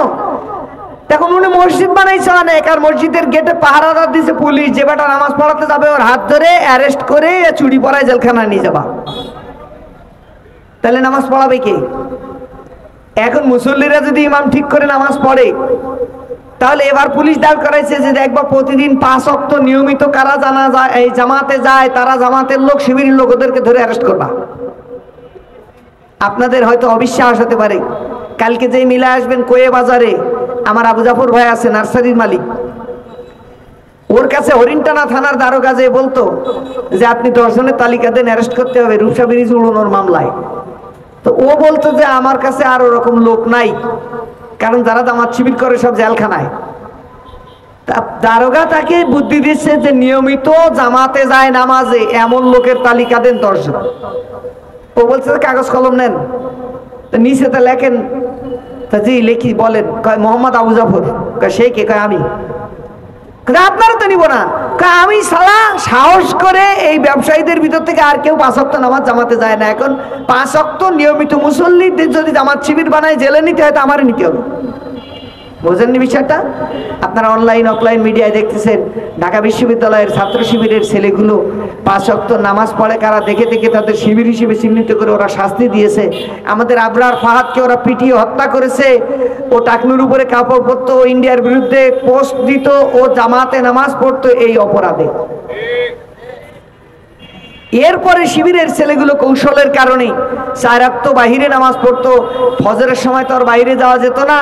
তখন উনি মসজিদ বানাইছে অনেক, আর মসজিদের গেটে পাহারাদার দিয়েছে পুলিশ, যে বেটা নামাজ পড়াতে যাবে ওর হাত ধরে অ্যারেস্ট করে চুরি পড়ায় জেলখানায় নিয়ে যাবা। তাহলে নামাজ পড়াবে কে? এখন মুসল্লিরা যদি ইমাম ঠিক করে নামাজ পড়ে, তাহলে এবার পুলিশ দাঁড় করাইছে যে দেখবা প্রতিদিন 5 ওয়াক্ত নিয়মিত কারা জানা যায় এই জামাতে যায়, তারা জামাতের লোক, শিবিরের লোক, ওদেরকে ধরে অ্যারেস্ট করবা। আপনাদের হয়তো অবিশ্বাস হতে পারে, কালকে যে মিলে আসবেন কোয়ে বাজারে, আমার আবু জাফর ভাই আছে, নার্সারির মালিক, ওর কাছে হরিণটানা থানার দারোগা যে বলতো যে আপনি 10 জনের তালিকা দেন, অ্যারেস্ট করতে হবে রূপসা ব্রিজ উড়ানোর মামলায়। তো ও বলতো যে আমার কাছে আর ওরকম লোক নাই, কারণ যারা জামাত শিবির করে সব জেলখানায়। দারোগা তাকে বুদ্ধি দিচ্ছে যে নিয়মিত জামাতে যায় নামাজে এমন লোকের তালিকা দেন 10 জন। ও বলছে কাগজ কলম নেন, নিচে তা লেখেন। তা জি লেখি, বলেন। কয় মোহাম্মদ আবু জাফর। কয় সে কে? কয় আমি। আপনারা তো নিব না। আমি সালা সাহস করে এই ব্যবসায়ীদের ভিতর থেকে আর কেউ 5 ওয়াক্ত নামাজ জামাতে যায় না। এখন 5 ওয়াক্ত নিয়মিত মুসল্লিদের যদি জামাত শিবির বানায় জেলে নিতে হয়, তো আমারই নিতে হবে। বোঝেননি বিষয়টা? আপনারা অনলাইন অফলাইন মিডিয়ায় দেখতেছেন, ঢাকা বিশ্ববিদ্যালয়ের ছাত্র শিবিরের ছেলেগুলো 5 ওয়াক্ত নামাজ পড়ে কারা, দেখে দেখে তাদের শিবির হিসেবে চিহ্নিত করে ওরা শাস্তি দিয়েছে। আমাদের আবরার ফাহাদকে ওরা পিটিয়ে হত্যা করেছে। ও টাকনুর উপরে কাপড় পরতো, ইন্ডিয়ার বিরুদ্ধে পোস্ট দিত, ও জামাতে নামাজ পড়তো এই অপরাধে। এরপরে শিবিরের ছেলেগুলো কৌশলের কারণে 4 ওয়াক্ত বাহিরে নামাজ পড়তো। ফজরের সময় তো আর বাইরে যাওয়া যেত না,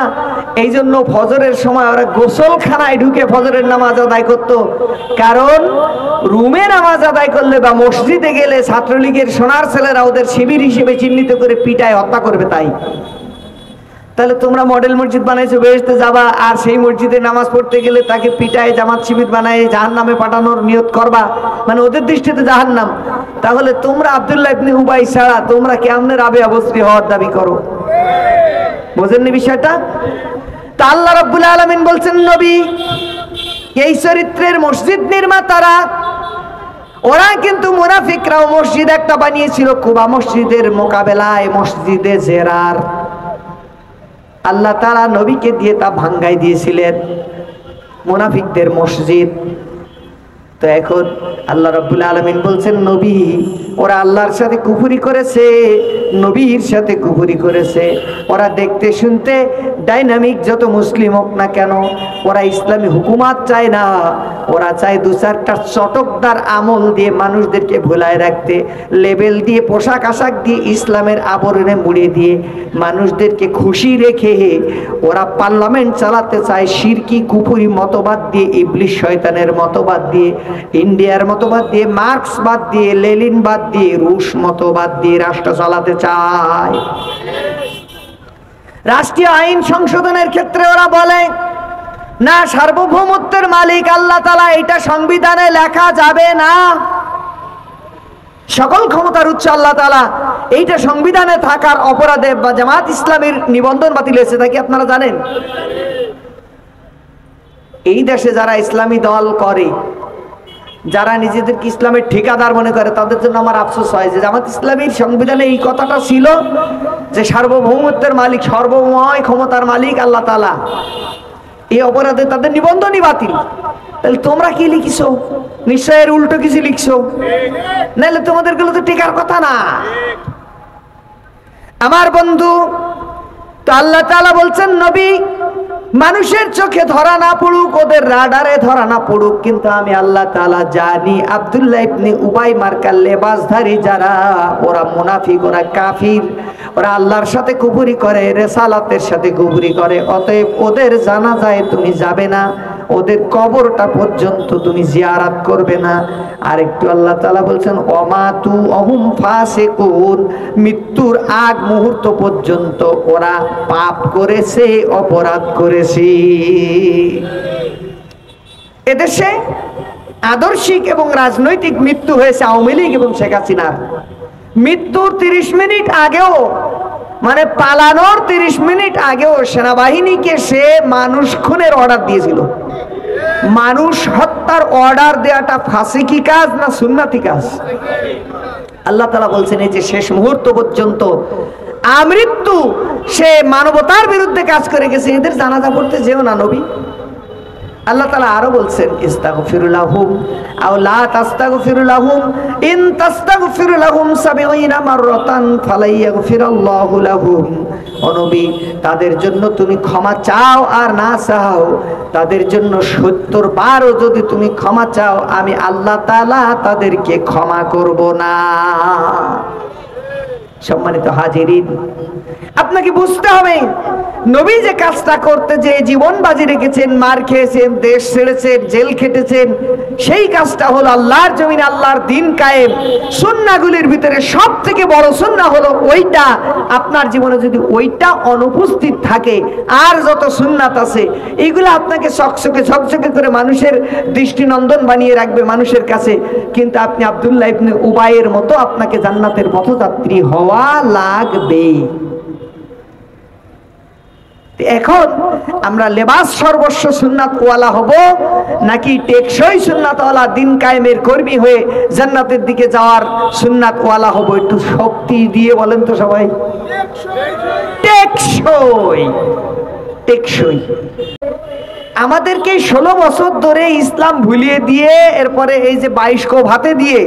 এই জন্য ফজরের সময় ওরা গোসলখানায় ঢুকে ফজরের নামাজ আদায় করত। কারণ রুমে নামাজ আদায় করলে বা মসজিদে গেলে ছাত্রলীগের সোনার ছেলেরা ওদের শিবির হিসেবে চিহ্নিত করে পিটায় হত্যা করবে। তাই তাহলে তোমরা মডেল মসজিদ বানাইছো, বেহেশতে যাবা, আর সেই মসজিদে নামাজ পড়তে গেলে তাকে পিটায় জামাত শিবির বানায় জাহান্নামে পাঠানোর নিয়ত করবা, মানে ওদের দৃষ্টিতে জাহান্নাম। তাহলে তোমরা আব্দুল্লাহ ইবনে উবাই ছাড়া তোমরা কেমনে রাবেয়া বসরি হওয়ার দাবি করো? বোঝেননি বিষয়টা? তা আল্লাহ রাব্বুল আলামিন বলছেন, নবী এই চরিত্রের মসজিদ নির্মাতারা, ওরা কিন্তু মুনাফিকরাও মসজিদ একটা বানিয়েছিল কুবা মসজিদের মোকাবেলায়, মসজিদে জেরার। আল্লাহ তাআলা নবীকে দিয়ে তা ভাঙ্গাই দিয়েছিলেন, মুনাফিকদের মসজিদ। তো এখন আল্লাহ রাব্বুল আলামিন বলছেন, নবী ওরা আল্লাহর সাথে কুফরি করেছে, নবীর সাথে কুফরি করেছে। ওরা দেখতে শুনতে ডাইনামিক যত মুসলিম হোক না কেন, ওরা ইসলামী হুকুমাত চায় না, ওরা চায় 2-4টা চটকদার আমল দিয়ে মানুষদেরকে ভুলায় রাখতে, লেবেল দিয়ে, পোশাক আশাক দিয়ে, ইসলামের আবরণে মুড়ে দিয়ে মানুষদেরকে খুশি রেখে ওরা পার্লামেন্ট চালাতে চায় শিরকি কুফরি মতবাদ দিয়ে, ইবলিশ শয়তানের মতবাদ দিয়ে, ইন্ডিয়ার মতবাদ দিয়ে, মার্ক্সবাদ দিয়ে, লেনিনবাদ দিয়ে, রুশ মতবাদ দিয়ে রাষ্ট্র চালাতে চায়। রাষ্ট্রীয় আইন সংশোধনের ক্ষেত্রে ওরা বলে না, সার্বভৌমত্বের মালিক আল্লাহ তাআলা, এটা সংবিধানে লেখা যাবে না। সকল ক্ষমতার উৎস আল্লাহ তাআলা, এইটা সংবিধানে থাকার অপরাধে বা জামাত ইসলামের নিবন্ধন বাতিল হয়েছে, তা কি আপনারা জানেন? এই দেশে যারা ইসলামী দল করে, যারা নিজেদেরকে ইসলামের ঠিকাদার মনে করে, তাদের জন্য আমার আফসোস হয় যে জামাত ইসলামীর সংবিধানে এই কথাটা ছিল যে সার্বভৌমত্বের মালিক, সর্বময় ক্ষমতার মালিক আল্লাহ তাআলা। এই অপরাধে তাদের নিবন্ধনই বাতিল। তাহলে তোমরা কি লিখছো? নিশ্চয়ের উল্টো কিছু লিখছো, নাহলে তোমাদের গুলো তো টিকার কথা না। আমার বন্ধু, তো আল্লাহ তাআলা বলছেন, নবী মানুষের চোখে ধরা না পড়ুক, ওদের রাডারে ধরা না পড়ুক, কিন্তু আমি আল্লাহ তাআলা জানি আব্দুল্লাহ ইবনে উবাই মার্কার লেবাসধারী যারা, ওরা মুনাফিক, ওরা কাফির, ওরা আল্লাহর সাথে কুফরি করে, রিসালাতের সাথে কুফরি করে। অতএব ওদের জানাজায় তুমি যাবে না, ওদের কবরটা পর্যন্ত তুমি জিয়ারত করবে না। আর একটু আল্লাহ তাআলা বলছেন ওয়ামাতু অহুম ফাসিকুন, মৃত্যুর আগ মুহূর্ত পর্যন্ত ওরা পাপ করেছে, অপরাধ করেছে। এদেশে আদর্শিক এবং রাজনৈতিক মৃত্যু হয়েছে আওয়ামী লীগ এবং শেখ হাসিনার। মৃত্যুর 30 মিনিট আগেও, মানে পালানোর 30 মিনিট আগেও সেনাবাহিনীকে সে মানুষ খুনের অর্ডার দিয়েছিল। মানুষ হত্যার অর্ডার দেওয়াটা ফাসিকি কাজ না সুন্নাতি কাজ? আল্লাহ তাআলা বলছেন এই যে শেষ মুহূর্ত পর্যন্ত আমৃত্যু সে মানবতার বিরুদ্ধে কাজ করে গেছে, এদের জানাজা পড়তে যেও না নবী। আল্লাহ তাআলা আরো বলছেন ইস্তাগফিরু লাহুম আও লা তাস্তাগফিরু লাহুম ইন তাস্তাগফিরু লাহুম ৭০ মাররাতান ফালাইয়াগফিরাল্লাহু লাহুম। ও নবী, তাদের জন্য তুমি ক্ষমা চাও আর না চাও, তাদের জন্য ৭০ বারও যদি তুমি ক্ষমা চাও, আমি আল্লাহ তাআলা তাদেরকে ক্ষমা করব না। সম্মানিত হাজিরিন, আপনাকে বুঝতে হবে নবী যে কাজটা করতে যে জীবন বাজি রেখেছেন, মার খেয়েছেন, দেশ ছেড়েছেন, জেল খেটেছেন, সেই কাজটা হলো আল্লাহর জমিনে আল্লাহর দিন কায়েম। সুন্নাহগুলির ভিতরে সব থেকে বড় সুন্নাহ হলো ওইটা। আপনার জীবনে যদি ওইটা অনুপস্থিত থাকে, আর যত সুন্নাত আছে এইগুলো আপনাকে চকচকে ঝকঝকে করে মানুষের দৃষ্টিনন্দন বানিয়ে রাখবে মানুষের কাছে, কিন্তু আপনি আব্দুল্লাহ ইবনে উবাইয়ের মতো আপনাকে জান্নাতের পথযাত্রী হওয়া লাগবে। এখন আমরা লেবাস সর্বস্ব সুন্নাতওয়ালা হব, নাকি টেকসই সুন্নাতওয়ালা দিন কায়েমের কর্মী হয়ে জান্নাতের দিকে যাওয়ার সুন্নাতওয়ালা হব? একটু শক্তি দিয়ে বলেন তো সবাই। টেকসই, টেকসই। আমাদেরকে 16 বছর ধরে ইসলাম ভুলিয়ে দিয়ে, এরপরে এই যে 22 কোপ হাতে দিয়ে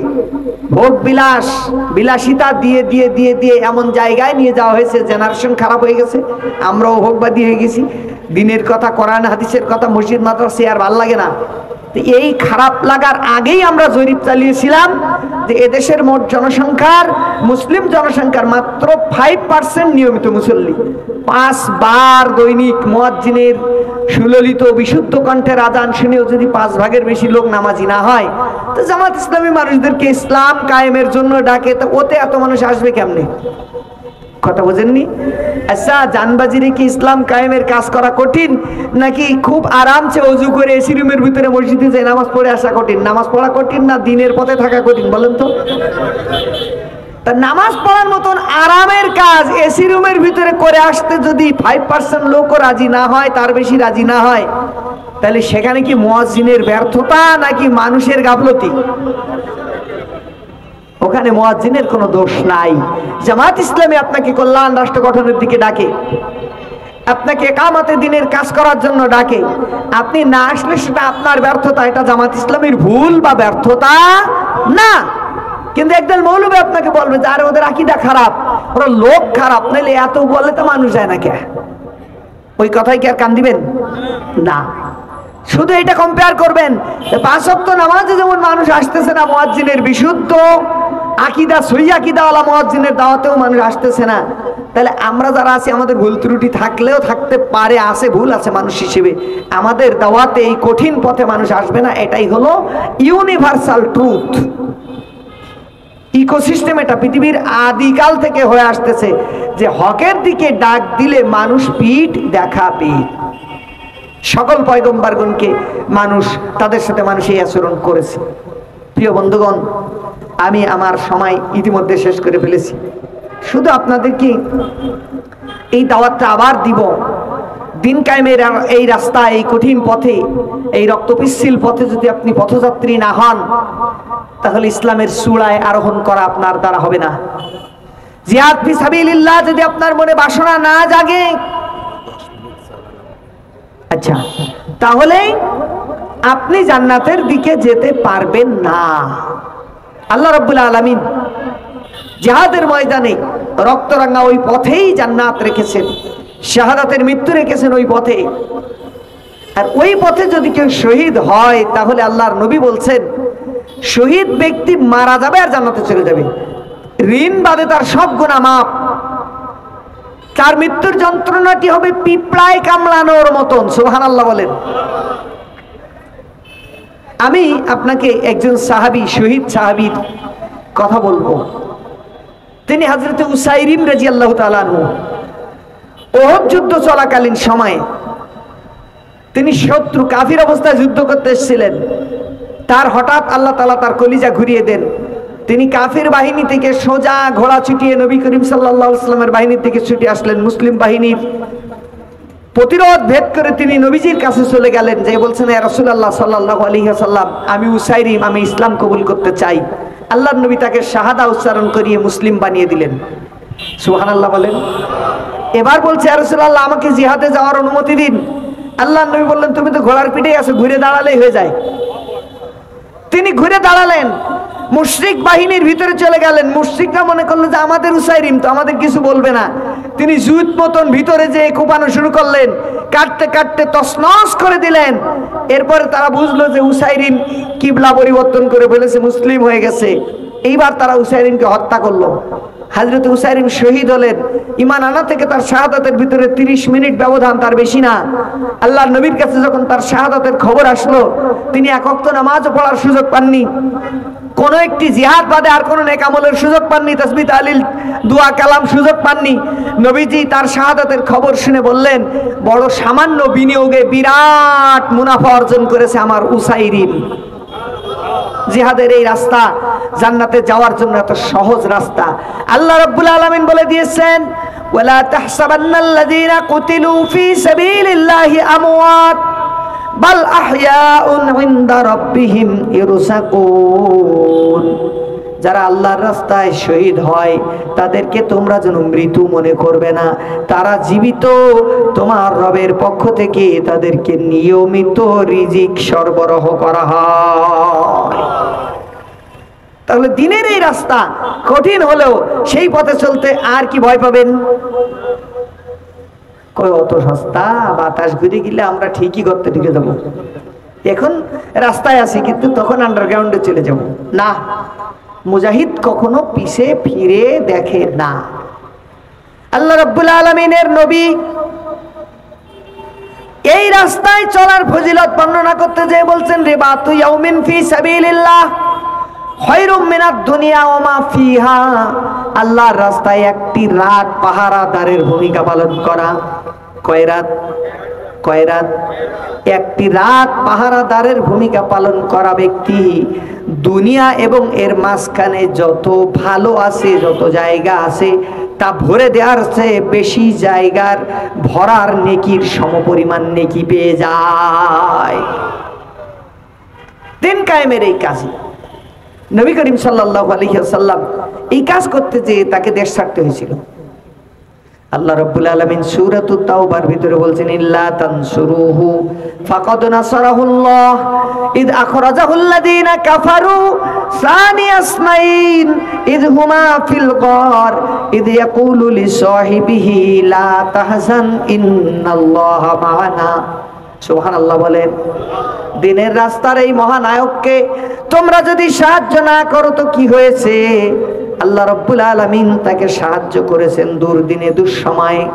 ভোগ বিলাস বিলাসিতা দিয়ে দিয়ে দিয়ে দিয়ে এমন জায়গায় নিয়ে যাওয়া হয়েছে, জেনারেশন খারাপ হয়ে গেছে, আমরাও ভোগবাদী হয়ে গেছি। দিনের কথা, কোরআন হাদিসের কথা, মসজিদ মাদ্রাসা আর ভাল লাগে না। এই খারাপ লাগার আগেই আমরা জরিপ চালিয়েছিলাম যে এদেশের মোট জনসংখ্যার, মুসলিম জনসংখ্যার মাত্র 5% নিয়মিত মুসল্লি। 5 বার দৈনিক মুয়াজ্জিনের সুললিত বিশুদ্ধ কণ্ঠের আজান শুনেও যদি 5 ভাগের বেশি লোক নামাজি না হয়, তো জামাত ইসলামী মানুষদেরকে ইসলাম কায়েমের জন্য ডাকে, তো ওতে এত মানুষ আসবে কেমনে? কথা বোঝেননি? আচ্ছা, জানবাজিরে কি ইসলাম কায়েমের কাজ করা কঠিন, নাকি খুব আরামসে ওযু করে এসি রুমের ভিতরে মসজিদে যে নামাজ পড়ে আসা কঠিন? নামাজ পড়া কঠিন না দিনের পথে থাকা কঠিন বলেন তো? তা নামাজ পড়ার মতন আরামের কাজ এসি রুমের ভিতরে করে আসতে যদি 5% লোকও রাজি না হয়, তার বেশি রাজি না হয়, তাহলে সেখানে কি মুয়াজ্জিনের ব্যর্থতা নাকি মানুষের গাফলতি? ওখানে মুয়াজ্জিনের কোনো দোষ নাই। জামাত ইসলামী আপনাকে কল্যাণ রাষ্ট্র গঠনের দিকে ডাকে, আপনাকে ইকামতে দ্বীনের কাজ করার জন্য ডাকে। আপনি না আসলে সেটা আপনার ব্যর্থতা, এটা জামাত ইসলামীর ভুল বা ব্যর্থতা না। কিন্তু একদল মৌলবী আপনাকে বলবে যে আরে ওদের আকীদা খারাপ, ওরা লোক খারাপ, নাহলে এত বলে তো মানুষ যায় না কে? ওই কথাই কি আর কান দিবেন? না। শুধু এটা কম্পেয়ার করবেন, 5 ওয়াক্ত নামাজে যেমন মানুষ আসতেছে না মুয়াজ্জিনের বিশুদ্ধ আকীদা, সহিহ আকীদাওয়ালা মুয়াজ্জিনের দাওয়াতেও মানুষ আসতেছে না, তাহলে আমরা যারা আছি আমাদের ভুল ত্রুটি থাকলেও থাকতে পারে, আছে, ভুল আছে মানুষ হিসেবে, আমাদের দাওয়াতে এই কঠিন পথে মানুষ আসবে না। এটাই হলো ইউনিভার্সাল ট্রুথ। ইকোসিস্টেম এটা পৃথিবীর আদিকাল থেকে হয়ে আসতেছে যে হকের দিকে ডাক দিলে মানুষ পিঠ দেখাবে। সকল পয়গম্বরগণকে মানুষ, তাদের সাথে মানুষ এই আচরণ করেছে। প্রিয় বন্ধুগণ, আমি আমার সময় ইতিমধ্যে শেষ করে ফেলেছি। শুধু আপনাদেরকে এই দাওয়াতটা আবার দিব, দিন কায়েমের এই রাস্তা, এই কঠিন পথে, এই রক্তপিচ্ছিল পথে যদি আপনি পথযাত্রী না হন, তাহলে ইসলামের চূড়ায় আরোহণ করা আপনার দ্বারা হবে না। জিহাদ ফি সাবিলিল্লাহ যদি আপনার মনে বাসনা না জাগে, আচ্ছা, তাহলে আপনি জান্নাতের দিকে যেতে পারবেন না। আল্লাহ রাব্বুল আলামিন জিহাদের ময়দানে রক্তরাঙা ওই পথেই জান্নাত রেখেছেন, শাহাদাতের মৃত্যু রেখেছেন ওই পথে। আর ওই পথে যদি কেউ শহীদ হয়, তাহলে আল্লাহর নবী বলছেন শহীদ ব্যক্তি মারা যাবে আর জান্নাতে চলে যাবে, ঋণ বাদে তার সব গুনাহ মাফ। তার মৃত্যুর যন্ত্রণাটি হবে পিঁপড়ায় কামড়ানোর মতন। সুবহানাল্লাহ বলেন। আমি আপনাকে একজন সাহাবী, শহীদ সাহাবীর কথা বলবো। তিনি হযরত উসাইরিম রাদিয়াল্লাহু তাআলা আনহু। ওহদ যুদ্ধ চলাকালীন সময়ে তিনি শত্রু কাফির অবস্থায় যুদ্ধ করতে এসেছিলেন। তার হঠাৎ আল্লাহ তাআলা তার কলিজা ঘুরিয়ে দেন। তিনি কাফির বাহিনী থেকে সোজা ঘোড়া ছুটিয়ে নবী করিম সাল্লাল্লাহু আলাইহি ওয়াসাল্লামের বাহিনী থেকে ছুটে আসলেন। মুসলিম বাহিনীর প্রতিরোধ ভেদ করে তিনি নবীজির কাছে চলে গেলেন, যে বলছেন, ইয়া রাসূলুল্লাহ সাল্লাল্লাহু আলাইহি ওয়াসাল্লাম, আমি উসাইরিম, আমি ইসলাম কবুল করতে চাই। আল্লাহর নবী তাকে শাহাদা উচ্চারণ করিয়ে মুসলিম বানিয়ে দিলেন। সুবহানাল্লাহ বলেন। এবার বলছে, ইয়া রাসূলুল্লাহ, আমাকে জিহাদে যাওয়ার অনুমতি দিন। আল্লাহর নবী বললেন, তুমি তো ঘোড়ার পিঠেই আছো, ঘুরে দাঁড়ালেই হয়ে যায়। তিনি ঘুরে দাঁড়ালেন, মুশরিক বাহিনীর ভিতরে চলে গেলেন। মুশরিকরা মনে করলো যে আমাদের উসাইরিম তো আমাদের কিছু বলবে না। তিনি জুত মতন ভিতরে যে কোপানো শুরু করলেন, কাটতে কাটতে তছনছ করে দিলেন। এরপরে তারা বুঝলো যে উসাইরিম কিবলা পরিবর্তন করে ফেলেছে, মুসলিম হয়ে গেছে। এইবার তারা উসাইরিমকে হত্যা করলো। হযরত উসাইরিম শহীদ হলেন। ঈমান আনা থেকে তার শাহাদাতের ভিতরে 30 মিনিট ব্যবধান, তার বেশি না। আল্লাহর নবীর কাছে যখন তার শাহাদাতের খবর আসলো, তিনি এক ওয়াক্ত নামাজও পড়ার সুযোগ পাননি, কোন একটি জিহাদ বাদে আর কোন নেক আমলের সুযোগ পাননি, তাসবিহ তাহলিল দোয়া কালাম সুযোগ পাননি। নবীজি তার শাহাদাতের খবর শুনে বললেন, বড় সামান্য বিনিয়োগে বিরাট মুনাফা অর্জন করেছে আমার উসাইরিম। জিহাদের এই রাস্তা জান্নাতে যাওয়ার জন্য এত সহজ রাস্তা। আল্লাহ রাব্বুল আলামিন বলে দিয়েছেন, ওয়ালা তাহসাবান্নাল্লাযীনা কুতিলু ফী সাবিলিল্লাহি আমওয়াত বাল আহইয়াউন ইনদা রাব্বিহিম ইরসাকুন। যারা আল্লাহর রাস্তায় শহীদ হয় তাদেরকে তোমরা যেন মৃত্যু মনে করবে না, তারা জীবিত। তোমার রবের পক্ষ থেকে তাদেরকে নিয়মিত রিজিক সরবরাহ করা হয়। তাহলে দিনের এই রাস্তা কঠিন হলেও সেই পথে চলতে আর কি ভয় পাবেন? কই অত সস্তা, বাতাস ঘুরে গেলে আমরা ঠিকই করতে ঢুকে যাবো। এখন রাস্তায় আছি কিন্তু তখন আন্ডারগ্রাউন্ডে চলে যাব না। মুজাহিদ কখনো পিছে ফিরে দেখে না। আল্লাহ রাব্বুল আলামিনের নবী এই রাস্তায় চলার ফজিলত বর্ণনা করতে যেয়ে বলছেন, রিবাতু ইয়াউমিন ফি সাবিলিল্লাহ খায়রুম মিনাদ দুনিয়া ওয়া মা ফিহা। আল্লাহর রাস্তায় একটি রাত পাহারাদারের ভূমিকা পালন করা। কয় রাত? কয় রাত? একটি রাত পাহারাদারের ভূমিকা পালন করা ব্যক্তি দুনিয়া এবং এর মাঝখানে যত ভালো আছে, যত জায়গা আছে, তা ভরে দেওয়ার চেয়ে বেশি জায়গার ভরার নেকির সমপরিমাণ নেকি পেয়ে যায়। দিন কায়েমের এই কাজে নবী করিম সাল্লাল্লাহু আলাইহি ওয়াসাল্লাম এই কাজ করতে যেয়ে তাকে দেশ ছাড়তে হয়েছিল। আল্লাহ রাব্বুল আলামিন সূরাতুত তাওবার ভিতরে বলছেন, ইল্লা তানসুরুহু ফাকাদ নাসারাহুল্লাহ ইদ আখরাজাহুল্লাযীনা কাফারু সানিয়াসনাইন ইদ হুমা ফিল গার ইদ ইয়াকুলু লিসাহিবিহি লা তাহজান ইন্নাল্লাহা মা'ানা। সুবহানাল্লাহ বলেন। দিনের রাস্তার এই মহানায়ককে তোমরা যদি সাহায্য না করো তো কি হয়েছে? আল্লাহ রাব্বুল আলামিন তাকে সাহায্য করেছেন দুর্দিনে দুঃসময়ে।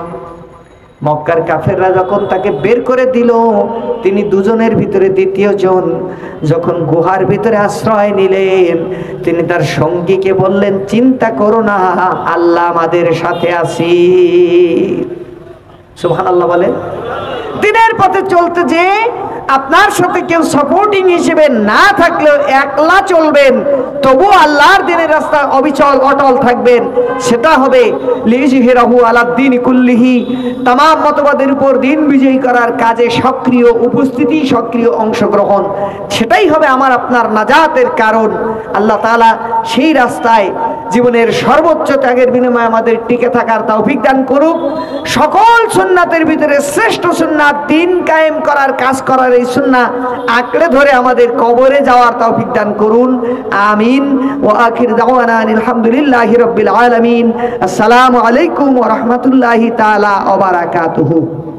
মক্কার কাফেররা যখন তাকে বের করে দিল, তিনি দুজনের ভিতরে দ্বিতীয় জন যখন গুহার ভিতরে আশ্রয় নিলেন, তিনি তার সঙ্গীকে বললেন, চিন্তা করো না, আল্লাহ আমাদের সাথে আছি। সুবহানাল্লাহ বলে। দিনের পথে চলতে যে আপনার সাথে কেউ সাপোর্টিং হিসেবে না থাকলেও একলা চলবেন, তবু আল্লাহর দিনের রাস্তা অবিচল অটল থাকবেন। সেটা হবে লিযহিরাহু আলাদ-দীনি কুল্লিহি, तमाम মতবাদের উপর দিন বিজয়ী করার কাজে সক্রিয় উপস্থিতি, সক্রিয় অংশগ্রহণ। সেটাই হবে আমার আপনার নাজাতের কারণ। আল্লাহ তাআলা সেই রাস্তায় জীবনের সর্বোচ্চ ত্যাগের বিনিময়ে আমাদের টিকে থাকার তৌফিক দান করুক। সকল সুন্নাতের ভিতরে শ্রেষ্ঠ সুন্নাত দিন কায়েম করার, কাজ করার এই সুন্নাহ আঁকড়ে ধরে আমাদের কবরে যাওয়ার তৌফিক দান করুন। আমিন। ওয়া আখির দাওয়ানা আলহামদুলিল্লাহি রাব্বিল আলামিন। আসসালামু আলাইকুম ওয়া রাহমাতুল্লাহি তাআলা ওয়া বারাকাতুহু।